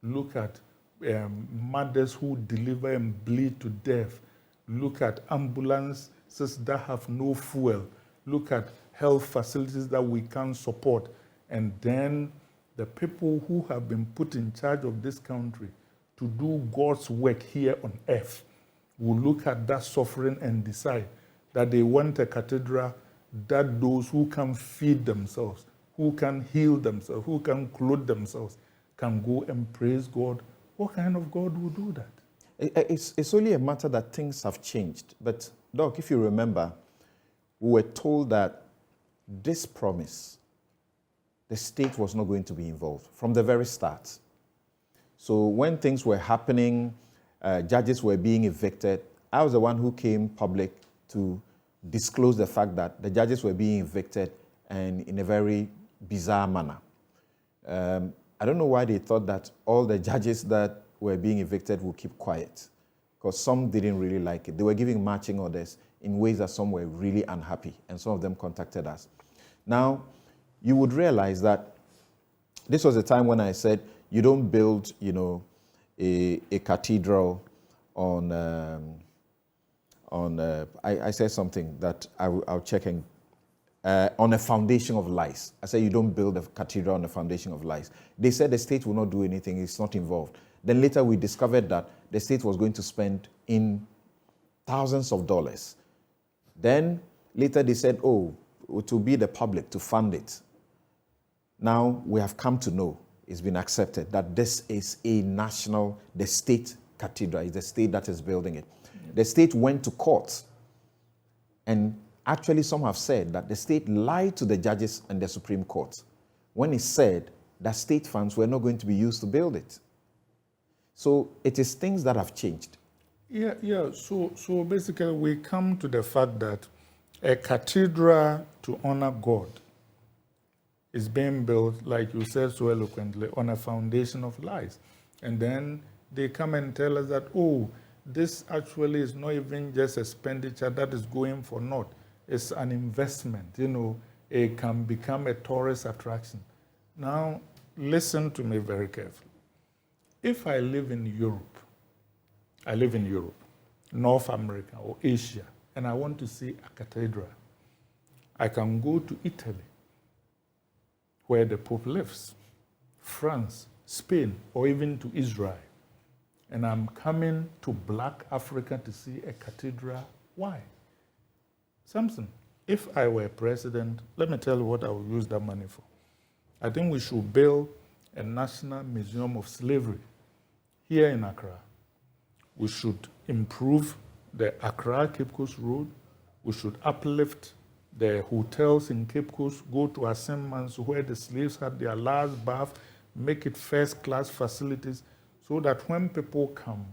look at mothers who deliver and bleed to death, look at ambulances that have no fuel, look at health facilities that we can't support, and then the people who have been put in charge of this country to do God's work here on earth will look at that suffering and decide that they want a cathedral that those who can feed themselves, who can heal themselves, who can clothe themselves, can go and praise God. What kind of God will do that? It's only a matter that things have changed. But, Doc, if you remember, we were told that this promise, the state was not going to be involved from the very start. So when things were happening, judges were being evicted, I was the one who came public to disclose the fact that the judges were being evicted and in a very bizarre manner. I don't know why they thought that all the judges that were being evicted would keep quiet, because some didn't really like it. They were giving marching orders in ways that some were really unhappy, and some of them contacted us. Now, you would realize that this was a time when I said, you don't build, a cathedral on, I said something that I'll check in, on a foundation of lies. I said you don't build a cathedral on a foundation of lies. They said the state will not do anything, it's not involved. Then later we discovered that the state was going to spend in thousands of dollars. Then later they said, oh, it will be the public to fund it. Now we have come to know, it's been accepted, that this is a national, the state cathedral, it's the state that is building it. The state went to court, and actually some have said that the state lied to the judges and the Supreme Court when it said that state funds were not going to be used to build it. So it is things that have changed. Yeah. So basically we come to the fact that a cathedral to honor God is being built, like you said so eloquently, on a foundation of lies. And then they come and tell us that, oh, this actually is not even just expenditure that is going for naught. It's an investment, it can become a tourist attraction. Now, listen to me very carefully. If I live in Europe, North America or Asia, and I want to see a cathedral, I can go to Italy, where the Pope lives, France, Spain, or even to Israel. And I'm coming to Black Africa to see a cathedral. Why? Samson, if I were president, let me tell you what I would use that money for. I think we should build a National Museum of Slavery here in Accra. We should improve the Accra-Cape Coast Road. We should uplift the hotels in Cape Coast, go to Asemans where the slaves had their last bath, make it first-class facilities so that when people come,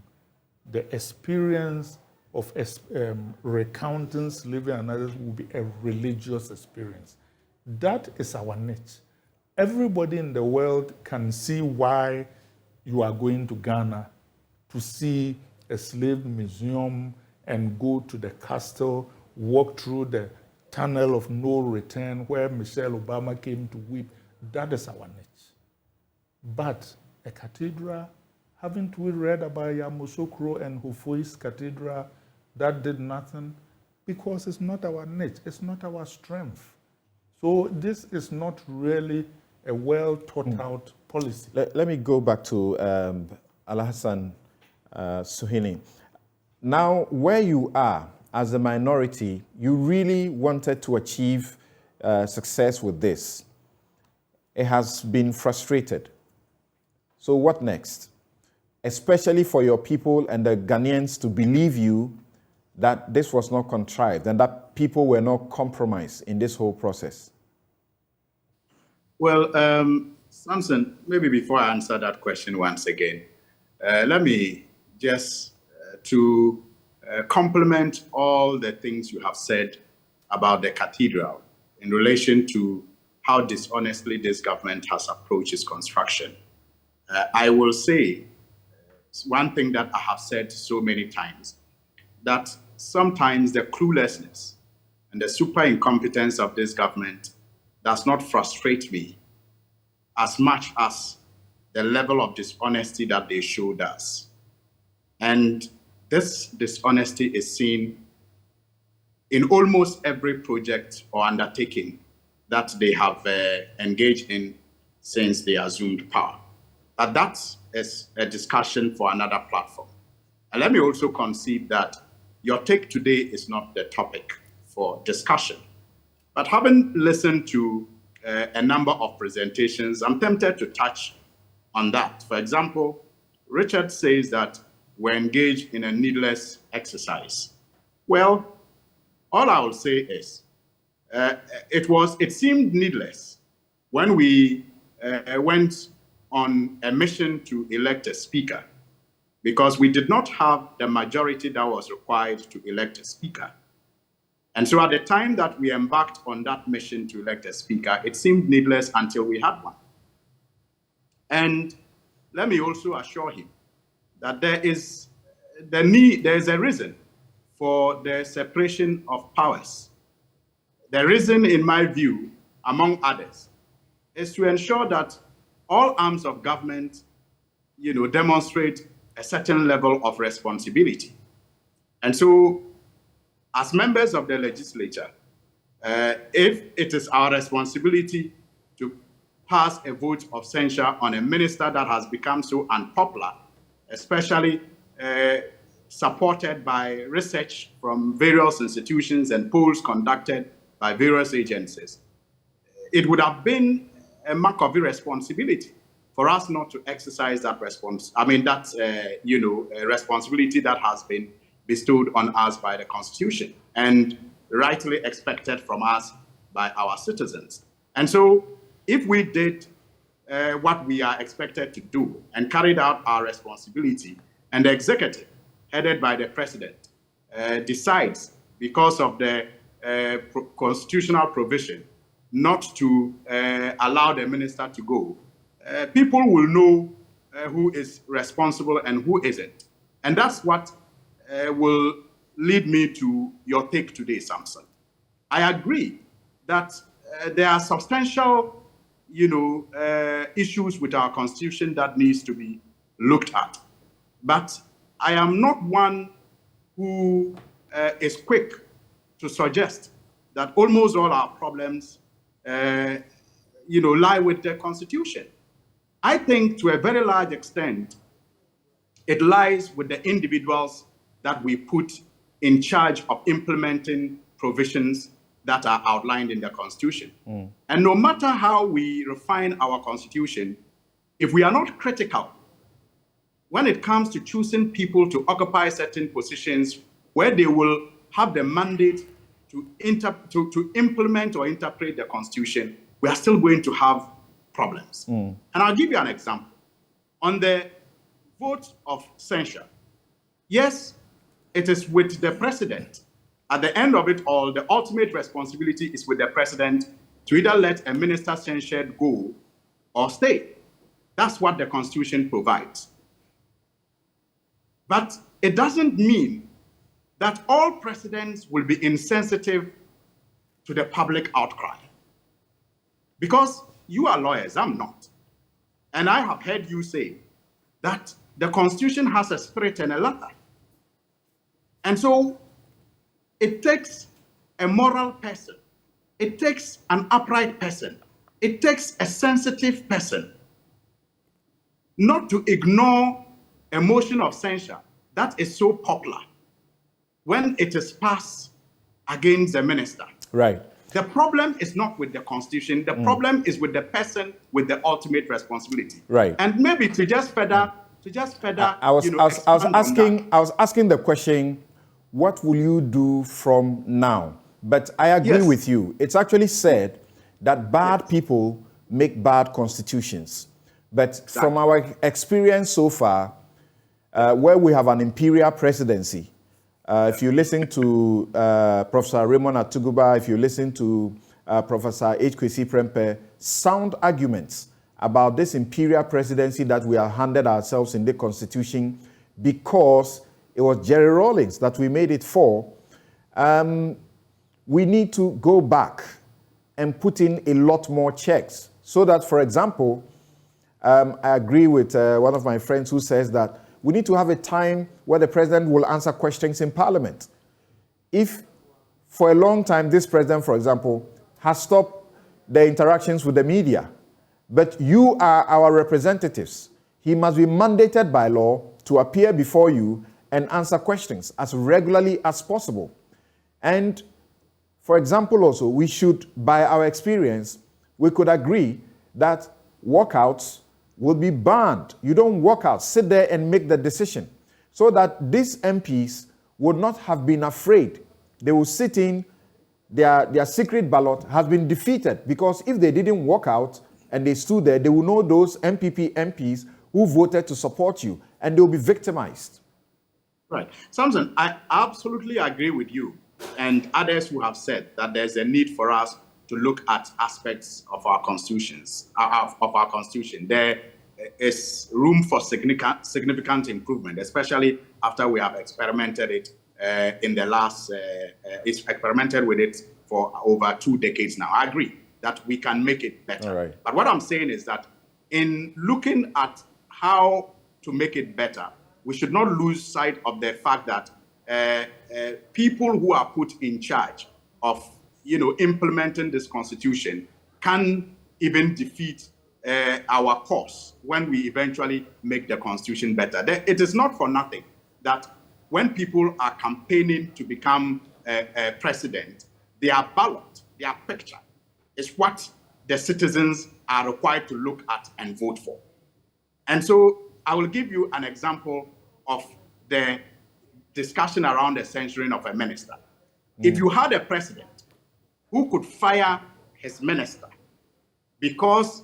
the experience of recounting slavery and others will be a religious experience. That is our niche. Everybody in the world can see why you are going to Ghana to see a slave museum and go to the castle, walk through the tunnel of no return where Michelle Obama came to weep. That is our niche. But a cathedral, haven't we read about Yamoussoukro and Hufoi's cathedral that did nothing? Because it's not our niche, it's not our strength. So this is not really a well thought out policy. Let me go back to Alhassan Suhuyini. Now, where you are as a minority, you really wanted to achieve success with this. It has been frustrated. So what next? Especially for your people and the Ghanaians to believe you that this was not contrived and that people were not compromised in this whole process. Well, Samson, maybe before I answer that question once again, let me just to complement all the things you have said about the cathedral in relation to how dishonestly this government has approached its construction. I will say one thing that I have said so many times, that sometimes the cluelessness and the super incompetence of this government does not frustrate me as much as the level of dishonesty that they showed us. And this dishonesty is seen in almost every project or undertaking that they have engaged in since they assumed power. But that is a discussion for another platform. And let me also concede that your take today is not the topic for discussion. But having listened to a number of presentations, I'm tempted to touch on that. For example, Richard says that we're engaged in a needless exercise. Well, all I will say is it seemed needless when we went on a mission to elect a speaker, because we did not have the majority that was required to elect a speaker. And so at the time that we embarked on that mission to elect a speaker, it seemed needless until we had one. And let me also assure him that there is a reason for the separation of powers. The reason, in my view, among others, is to ensure that all arms of government, demonstrate a certain level of responsibility. And so, as members of the legislature, if it is our responsibility to pass a vote of censure on a minister that has become so unpopular, especially supported by research from various institutions and polls conducted by various agencies, it would have been a mark of irresponsibility for us not to exercise that responsibility that has been bestowed on us by the Constitution and rightly expected from us by our citizens. And so if we did what we are expected to do and carried out our responsibility, and the executive, headed by the president, decides because of the constitutional provision not to allow the minister to go, people will know who is responsible and who isn't. And that's what will lead me to your take today, Samson. I agree that there are substantial, issues with our constitution that needs to be looked at. But I am not one who is quick to suggest that almost all our problems, lie with the Constitution. I think to a very large extent, it lies with the individuals that we put in charge of implementing provisions that are outlined in the Constitution. And no matter how we refine our Constitution, if we are not critical when it comes to choosing people to occupy certain positions where they will have the mandate to implement or interpret the Constitution, we are still going to have problems. And I'll give you an example. On the vote of censure, yes, it is with the president. At the end of it all, the ultimate responsibility is with the president to either let a minister censured go or stay. That's what the Constitution provides. But it doesn't mean that all presidents will be insensitive to the public outcry. Because you are lawyers, I'm not. And I have heard you say that the Constitution has a spirit and a letter. And so it takes a moral person, it takes an upright person, it takes a sensitive person not to ignore a motion of censure that is so popular when it is passed against the minister. Right. The problem is not with the Constitution. The problem is with the person with the ultimate responsibility. Right. And maybe to just further, I was asking the question, what will you do from now? But I agree with you. It's actually said that bad people make bad constitutions. But from our experience so far, where we have an imperial presidency, if you listen to Professor Raymond Atuguba, if you listen to Professor H. Kwesi Prempeh, sound arguments about this imperial presidency that we have handed ourselves in the Constitution because it was Jerry Rawlings that we made it for. We need to go back and put in a lot more checks so that, for example, I agree with one of my friends who says that we need to have a time where the president will answer questions in Parliament. If for a long time this president, for example, has stopped the interactions with the media, but you are our representatives, he must be mandated by law to appear before you and answer questions as regularly as possible. And for example also, we should, by our experience, we could agree that walkouts will be banned. You don't walk out, sit there and make the decision. So that these MPs would not have been afraid. They will sit in, their secret ballot has been defeated, because if they didn't walk out and they stood there, they will know those MPP MPs who voted to support you, and they will be victimized. Right. Samson, I absolutely agree with you and others who have said that there's a need for us to look at aspects of our constitutions, of our constitution. There is room for significant improvement, especially after we have experimented it in the last, experimented with it for over 2 decades now. I agree that we can make it better. Right. But what I'm saying is that in looking at how to make it better, we should not lose sight of the fact that people who are put in charge of, implementing this constitution can even defeat our cause when we eventually make the constitution better. It is not for nothing that when people are campaigning to become president, their ballot, their picture is what the citizens are required to look at and vote for. And so I will give you an example of the discussion around the censuring of a minister. If you had a president who could fire his minister because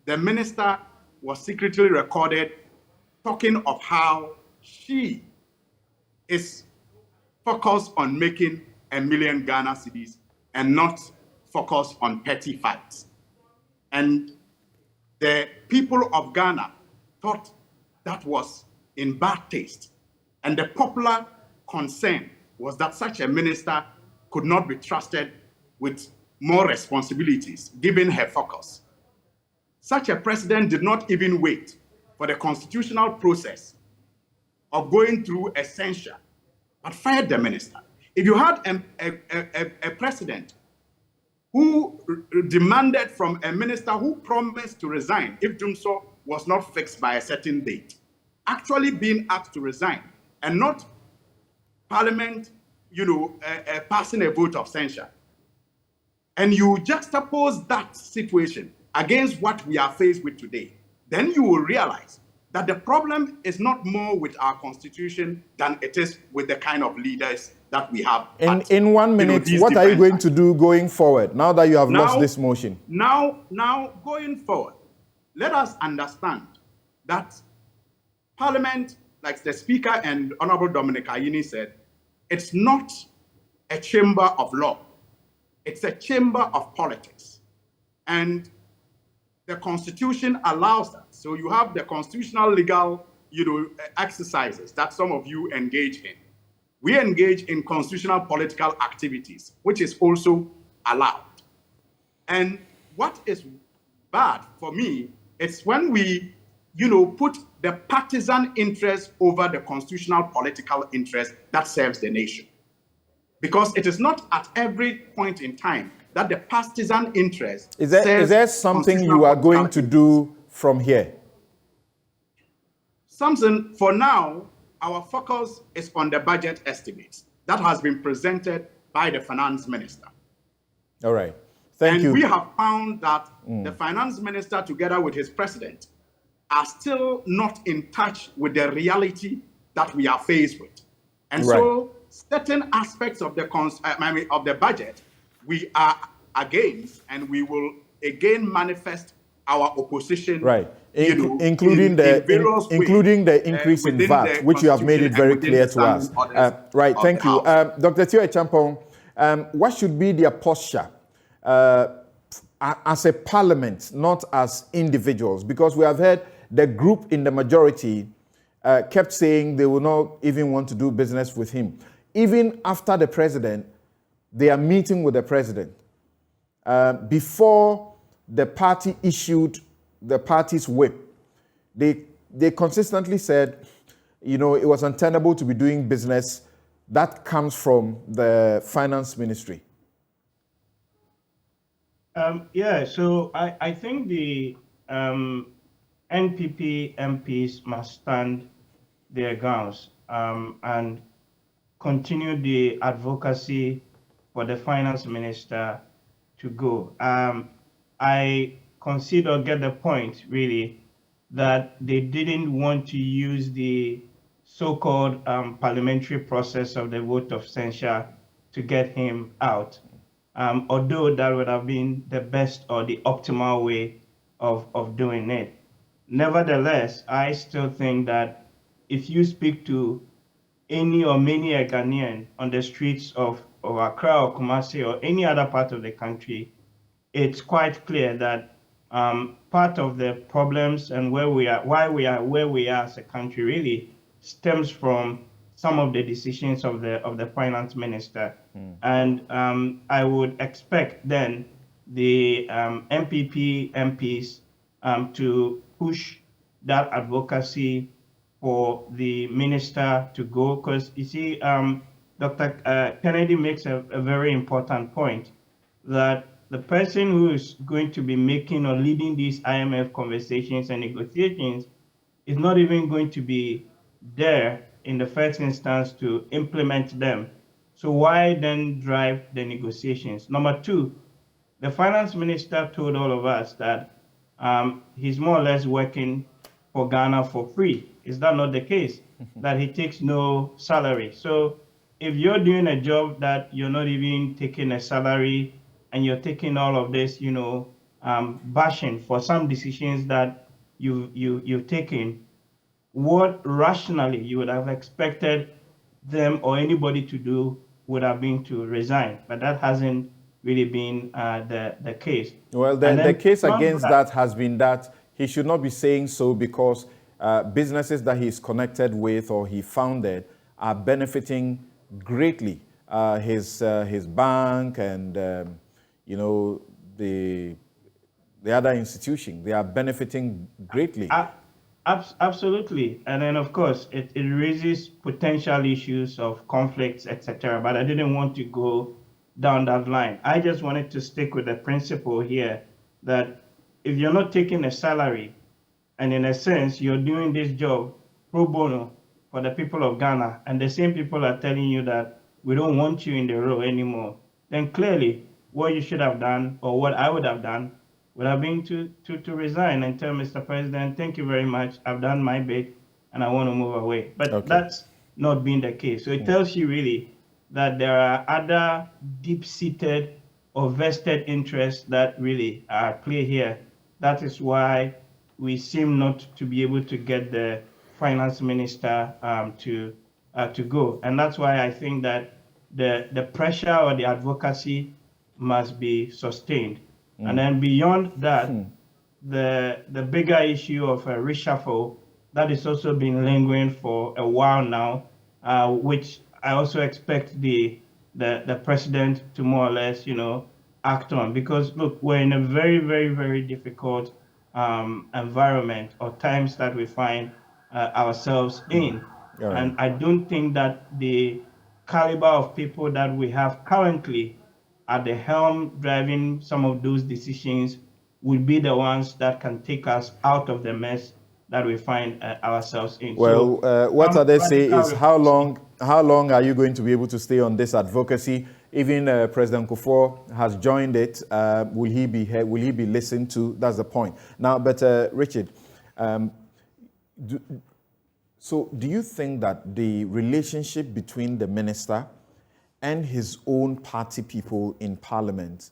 the minister was secretly recorded talking of how she is focused on making 1 million Ghana cedis and not focused on petty fights. And the people of Ghana thought that was in bad taste. And the popular concern was that such a minister could not be trusted with more responsibilities, given her focus. Such a president did not even wait for the constitutional process of going through a censure, but fired the minister. If you had a president who demanded from a minister who promised to resign if Jumso was not fixed by a certain date, actually being asked to resign and not Parliament, passing a vote of censure, and you juxtapose that situation against what we are faced with today, then you will realize that the problem is not more with our constitution than it is with the kind of leaders that we have. In 1 minute, what are you going to do going forward now that you have lost this motion? Now, going forward, let us understand that Parliament, like the Speaker and Honorable Dominic Ayini said, it's not a chamber of law. It's a chamber of politics. And the Constitution allows that. So you have the constitutional legal, exercises that some of you engage in. We engage in constitutional political activities, which is also allowed. And what is bad for me is when we, put the partisan interest over the constitutional political interest that serves the nation. Because it is not at every point in time that the partisan interest is there something you are going to do from here? Samson, for now, our focus is on the budget estimates that has been presented by the finance minister. All right. Thank you. And we have found that the finance minister, together with his president, are still not in touch with the reality that we are faced with. And so certain aspects of the budget we are against, and we will again manifest our opposition. Right. Including the increase in VAT, which you have made it very clear to us. Right. Thank you. Dr. Theo Acheampong, what should be their posture as a parliament, not as individuals? Because we have heard the group in the majority kept saying they will not even want to do business with him. Even after the president, they are meeting with the president. Before the party issued the party's whip, they consistently said, it was untenable to be doing business. That comes from the finance ministry. So I think the NPP MPs must stand their grounds and continue the advocacy for the finance minister to go. I get the point, really, that they didn't want to use the so-called parliamentary process of the vote of censure to get him out, although that would have been the best or the optimal way of doing it. Nevertheless, I still think that if you speak to any or many a Ghanaian on the streets of Accra or Kumasi or any other part of the country, it's quite clear that part of the problems and why we are where we are as a country really stems from some of the decisions of the finance minister. And I would expect then the MPP MPs to push that advocacy for the minister to go, because you see, Dr. Kennedy makes a very important point that the person who is going to be making or leading these IMF conversations and negotiations is not even going to be there in the first instance to implement them. So why then drive the negotiations? Number two, the finance minister told all of us that he's more or less working for Ghana for free. Is that not the case? That he takes no salary. So if you're doing a job that you're not even taking a salary and you're taking all of this, bashing for some decisions that you've taken, what rationally you would have expected them or anybody to do would have been to resign, but that hasn't really been the case. Well, the case against that has been that he should not be saying so because businesses that he's connected with or he founded are benefiting greatly. His bank and the other institution, they are benefiting greatly. Absolutely. And then, of course, it raises potential issues of conflicts, etc. But I didn't want to go down that line. I just wanted to stick with the principle here that if you're not taking a salary, and in a sense, you're doing this job pro bono for the people of Ghana, and the same people are telling you that we don't want you in the role anymore, then clearly what you should have done, or what I would have done, would have been to resign and tell Mr. President, thank you very much, I've done my bit, and I want to move away. But that's not been the case. So it tells you really that there are other deep-seated or vested interests that really are at play here. That is why we seem not to be able to get the finance minister to go. And that's why I think that the pressure or the advocacy must be sustained. And then beyond that, the bigger issue of a reshuffle, that is also been lingering for a while now, which I also expect the president to more or less, act on. Because look, we're in a very, very, very difficult environment or times that we find ourselves in. Right. And I don't think that the caliber of people that we have currently at the helm driving some of those decisions would be the ones that can take us out of the mess that we find ourselves in. Well, so, what they say is how long are you going to be able to stay on this advocacy? Even President Kufuor has joined it. Will he be listened to? That's the point. Now, but Richard, do you think that the relationship between the minister and his own party people in Parliament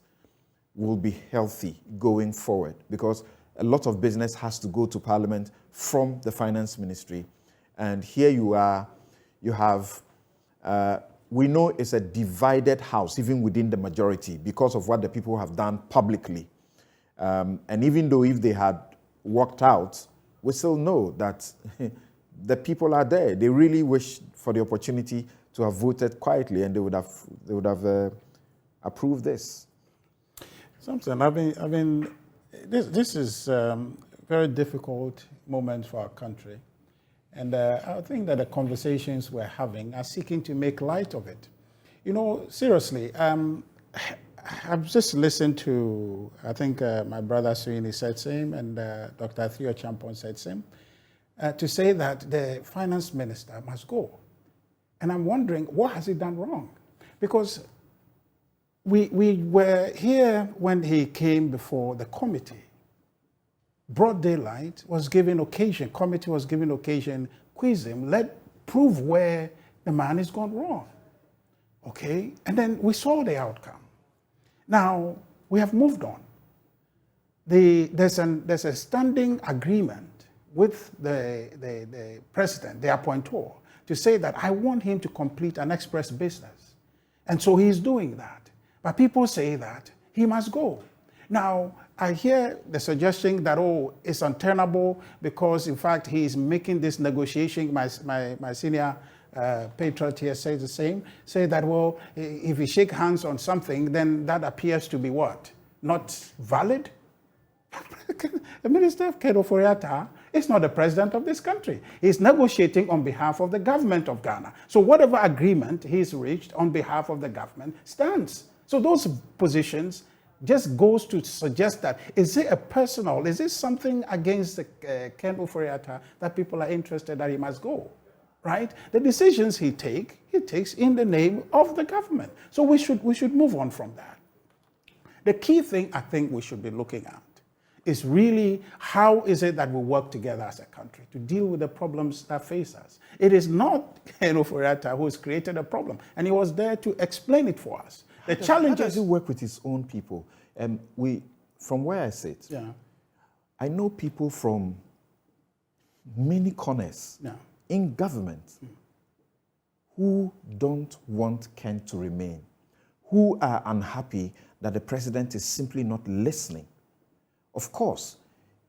will be healthy going forward? Because a lot of business has to go to Parliament from the Finance Ministry. And here you are, you have, we know it's a divided house, even within the majority, because of what the people have done publicly. And even though if they had walked out, we still know that the people are there. They really wish for the opportunity to have voted quietly, and they would have approved this. Samson, this is a very difficult moment for our country, and I think that the conversations we're having are seeking to make light of it. Seriously, I've just listened to, I think my brother Suini said same, and Dr. Theo Champon said same, to say that the finance minister must go. And I'm wondering, what has he done wrong? Because we were here when he came before the committee. Broad daylight was given occasion, committee was given occasion, quiz him, prove where the man has gone wrong. Okay? And then we saw the outcome. Now, we have moved on. There's a standing agreement with the president, the appointor, to say that I want him to complete an express business. And so he's doing that. But people say that he must go. Now, I hear the suggestion that, it's untenable because, in fact, he's making this negotiation. My senior patriot here says the same. Say that, if we shake hands on something, then that appears to be what? Not valid? The Minister of Kedo Foriata He's not the president of this country. He's negotiating on behalf of the government of Ghana. So whatever agreement he's reached on behalf of the government stands. So those positions just goes to suggest that, is it something against Ken Ofori-Atta that people are interested that he must go, right? The decisions he takes in the name of the government. So we should move on from that. The key thing I think we should be looking at is really how is it that we work together as a country to deal with the problems that face us. It is not Ken Ofori-Atta who has created a problem, and he was there to explain it for us. The challenges. How does he work with his own people? From where I sit, I know people from many corners in government who don't want Ken to remain, who are unhappy that the president is simply not listening. Of course,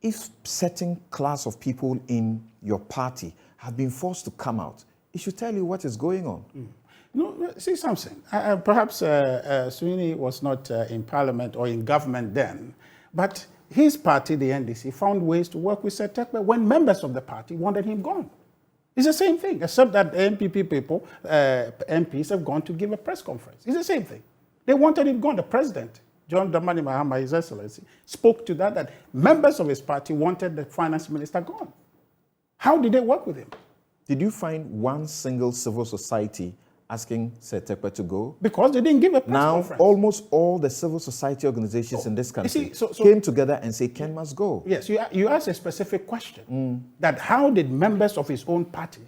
if certain class of people in your party have been forced to come out, it should tell you what is going on. No, see, Samson, perhaps Sweeney was not in parliament or in government then, but his party, the NDC, found ways to work with Setekpe when members of the party wanted him gone. It's the same thing, except that the MPP people, MPs, have gone to give a press conference. It's the same thing. They wanted him gone. The president, John Dramani Mahama, His Excellency, spoke to that members of his party wanted the finance minister gone. How did they work with him? Did you find one single civil society asking Setekpe to go? Because they didn't give a press conference. Now, almost all the civil society organizations in this country came together and said Ken must go. Yes, you asked a specific question, that how did members of his own party,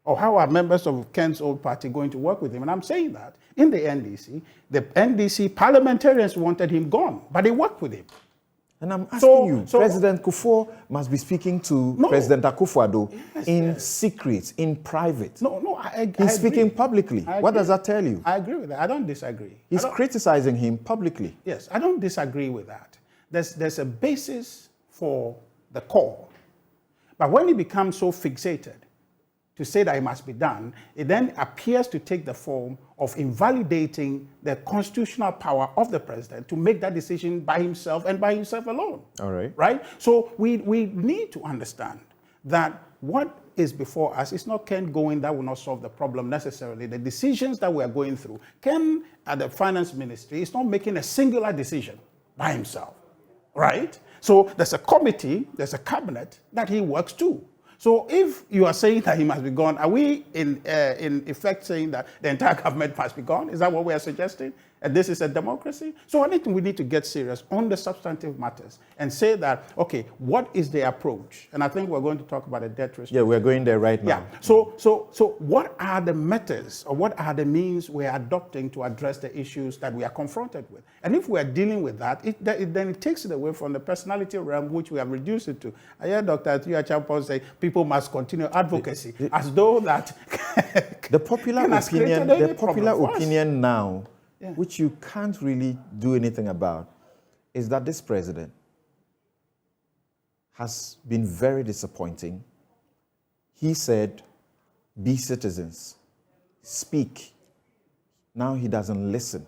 or how are members of Ken's own party going to work with him? And I'm saying that in the NDC parliamentarians wanted him gone, but they worked with him. And I'm asking you, President Kufuor must be speaking to President Akufo-Addo in secret, in private. He's speaking publicly. What does that tell you? I agree with that. I don't disagree. He's criticizing him publicly. Yes, I don't disagree with that. There's a basis for the call. But when he becomes so fixated to say that it must be done, it then appears to take the form of invalidating the constitutional power of the president to make that decision by himself and by himself alone. All right. Right? So we need to understand that what is before us is not Ken going that will not solve the problem necessarily. The decisions that we are going through, Ken at the finance ministry is not making a singular decision by himself. Right? So there's a committee, there's a cabinet that he works to. So if you are saying that he must be gone, are we in effect saying that the entire government must be gone? Is that what we are suggesting? And this is a democracy? So I think we need to get serious on the substantive matters and say that, okay, what is the approach? And I think we're going to talk about a debt restriction. Yeah, we're going there right now. Yeah. So what are the methods or what are the means we're adopting to address the issues that we are confronted with? And if we're dealing with that, then it takes it away from the personality realm, which we have reduced it to. I hear Dr. Atuya Champon say people must continue advocacy, as though that the popular opinion now, which you can't really do anything about, is that this president has been very disappointing. He said, be citizens, speak. Now he doesn't listen.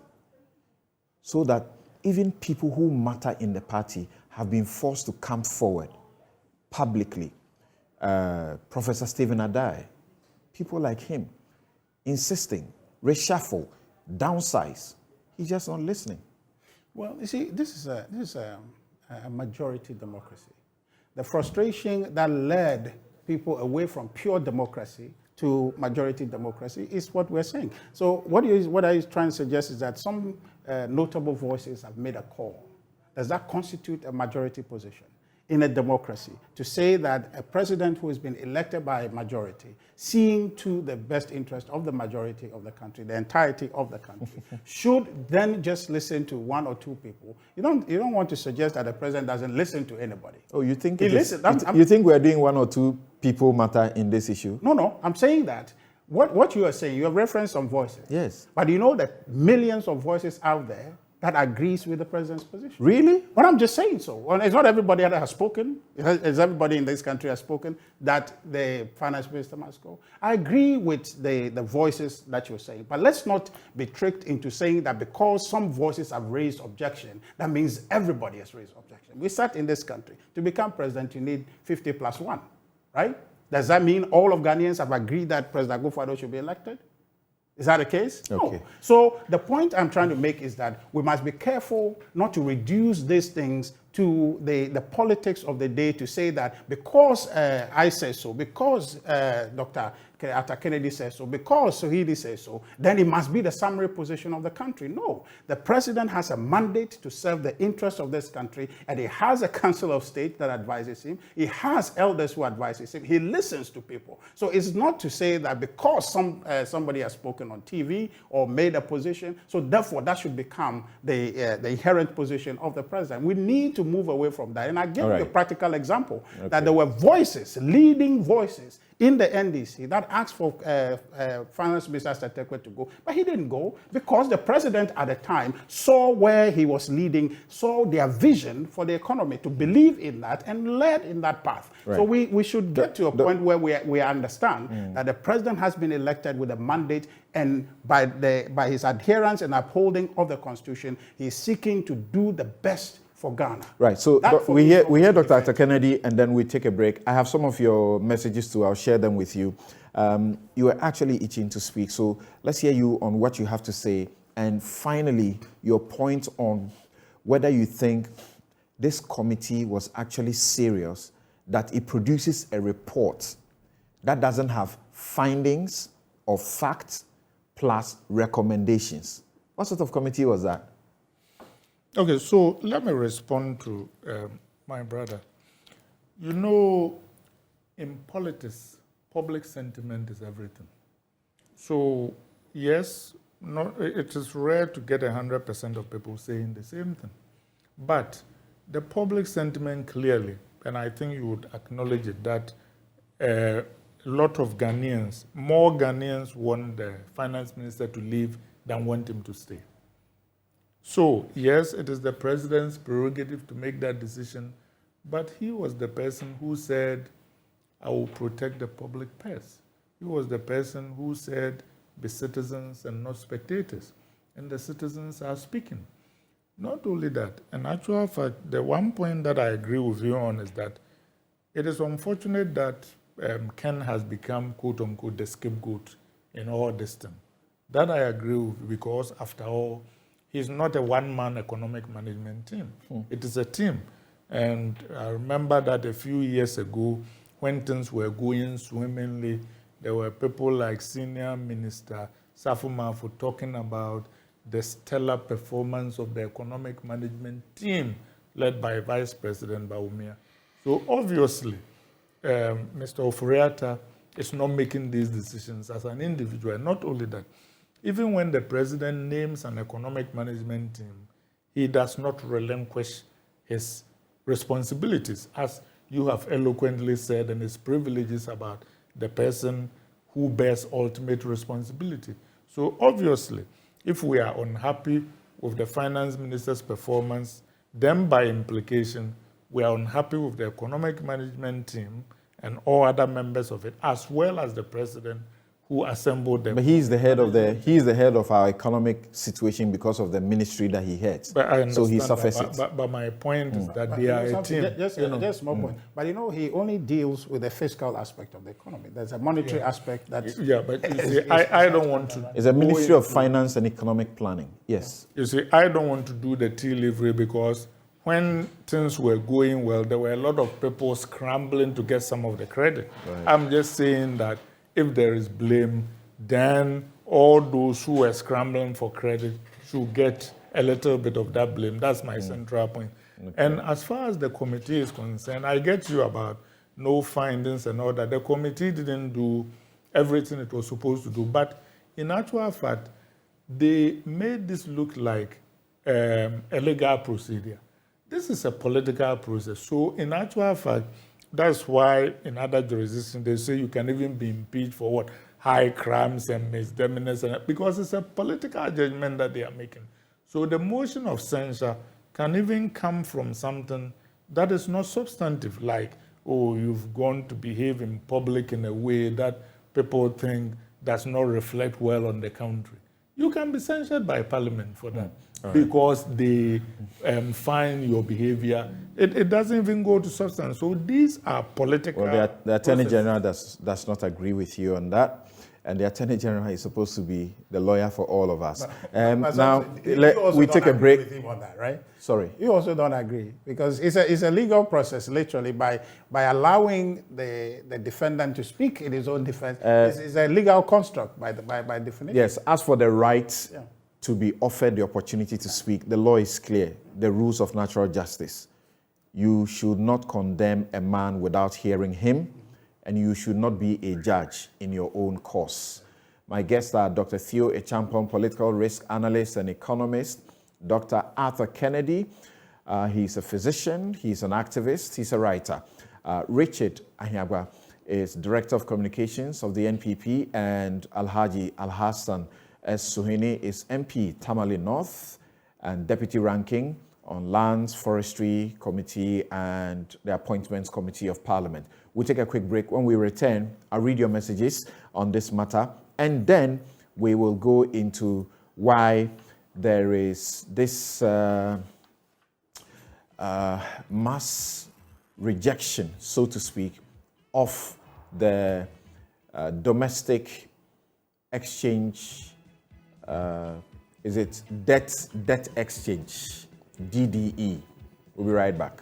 So that even people who matter in the party have been forced to come forward publicly. Professor Stephen Adai, people like him, insisting, reshuffle, downsize. He's just not listening. Well, you see, this is a majority democracy. The frustration that led people away from pure democracy to majority democracy is what we're saying. So what I was trying to suggest is that some notable voices have made a call. Does that constitute a majority position in a democracy to say that a president who has been elected by a majority, seeing to the best interest of the majority of the country, the entirety of the country, should then just listen to one or two people? You don't want to suggest that the president doesn't listen to anybody. Oh, you think you think we're doing one or two people matter in this issue? No, I'm saying that what you are saying, you have referenced some voices. Yes. But you know that millions of voices out there that agrees with the president's position. Really? Well, I'm just saying so. Well, it's not everybody that has spoken. It's everybody in this country has spoken that the finance minister must go. I agree with the voices that you're saying, but let's not be tricked into saying that because some voices have raised objection, that means everybody has raised objection. We sat in this country. To become president, you need 50+1. right? Does that mean all of Ghanaians have agreed that President Akufo-Addo should be elected? Is that the case? Okay. No. So the point I'm trying to make is that we must be careful not to reduce these things to the politics of the day, to say that because I say so, because Dr. Arthur Kennedy says so, because Sohidi says so, then it must be the summary position of the country. No. The president has a mandate to serve the interests of this country, and he has a council of state that advises him. He has elders who advises him. He listens to people. So it's not to say that because somebody has spoken on TV or made a position, so therefore that should become the inherent position of the president. We need to move away from that. And I give you a practical example, that there were voices, leading voices in the NDC that asked for Finance Minister Satekwe to go, but he didn't go because the president at the time saw where he was leading, saw their vision for the economy, to believe in that and led in that path. Right. So we should get to a point where we understand that the president has been elected with a mandate, and by his adherence and upholding of the Constitution, he is seeking to do the best for Ghana. Right. So we hear Dr. Arthur Kennedy, and then we take a break. I have some of your messages too. I'll share them with you. You are actually itching to speak, so let's hear you on what you have to say, and finally your point on whether you think this committee was actually serious, that it produces a report that doesn't have findings or facts plus recommendations. What sort of committee was that? Okay, so let me respond to my brother. You know, in politics, public sentiment is everything. So, yes, it is rare to get 100% of people saying the same thing. But the public sentiment clearly, and I think you would acknowledge it, that a lot of Ghanaians, more Ghanaians want the finance minister to leave than want him to stay. So, yes, it is the president's prerogative to make that decision, but he was the person who said, I will protect the public purse. He was the person who said, be citizens and not spectators. And the citizens are speaking. Not only that, in actual fact, the one point that I agree with you on is that it is unfortunate that Ken has become, quote unquote, the scapegoat in all this thing. That I agree with, because after all, he's not a one-man economic management team. It is a team. And I remember that a few years ago, when things were going swimmingly, there were people like Senior Minister Safu Mafu talking about the stellar performance of the economic management team led by Vice President Bawumia. So obviously, Mr. Ofori-Atta is not making these decisions as an individual. Not only that, even when the president names an economic management team, he does not relinquish his responsibilities, as you have eloquently said, and his privileges about the person who bears ultimate responsibility. So obviously, if we are unhappy with the finance minister's performance, then by implication, we are unhappy with the economic management team and all other members of it, as well as the president who assembled them. But he's the head of our economic situation because of the ministry that he heads. But I understand, so he suffers it. But my point is that they are a team. Just a small point. But you know, he only deals with the fiscal aspect of the economy. There's a monetary aspect that. Yeah, but you see, I don't want to. It's a Ministry of Finance and Economic Planning. Yes. You see, I don't want to do the tea livery, because when things were going well, there were a lot of people scrambling to get some of the credit. Right. I'm just saying that if there is blame, then all those who were scrambling for credit should get a little bit of that blame. That's my central point. Okay. And as far as the committee is concerned, I get you about no findings and all that. The committee didn't do everything it was supposed to do. But in actual fact, they made this look like a legal procedure. This is a political process. So in actual fact, that's why in other jurisdictions they say you can even be impeached for what? High crimes and misdemeanors, because it's a political judgment that they are making. So the motion of censure can even come from something that is not substantive, like, oh, you've gone to behave in public in a way that people think does not reflect well on the country. you can be censured by Parliament for that. Because they find your behavior. It doesn't even go to substance. So these are political. Well, the Attorney General does not agree with you on that. And the Attorney General is supposed to be the lawyer for all of us. Now, we take a break. With him on that, right? Sorry. You also don't agree, because it's a legal process, literally, by allowing the defendant to speak in his own defense. It's a legal construct by definition. Yes, as for the right to be offered the opportunity to speak, the law is clear, the rules of natural justice. You should not condemn a man without hearing him, and you should not be a judge in your own cause. My guests are Dr. Theo Echampong, political risk analyst and economist, Dr. Arthur Kennedy. He's a physician, he's an activist, he's a writer. Richard Anyagwa is Director of Communications of the NPP, and Alhaji Alhassan S. Suhini is MP, Tamale North, and Deputy Ranking on Lands, Forestry Committee and the Appointments Committee of Parliament. We'll take a quick break. When we return, I'll read your messages on this matter, and then we will go into why there is this mass rejection, so to speak, of the domestic exchange, is it debt exchange, DDE. We'll be right back.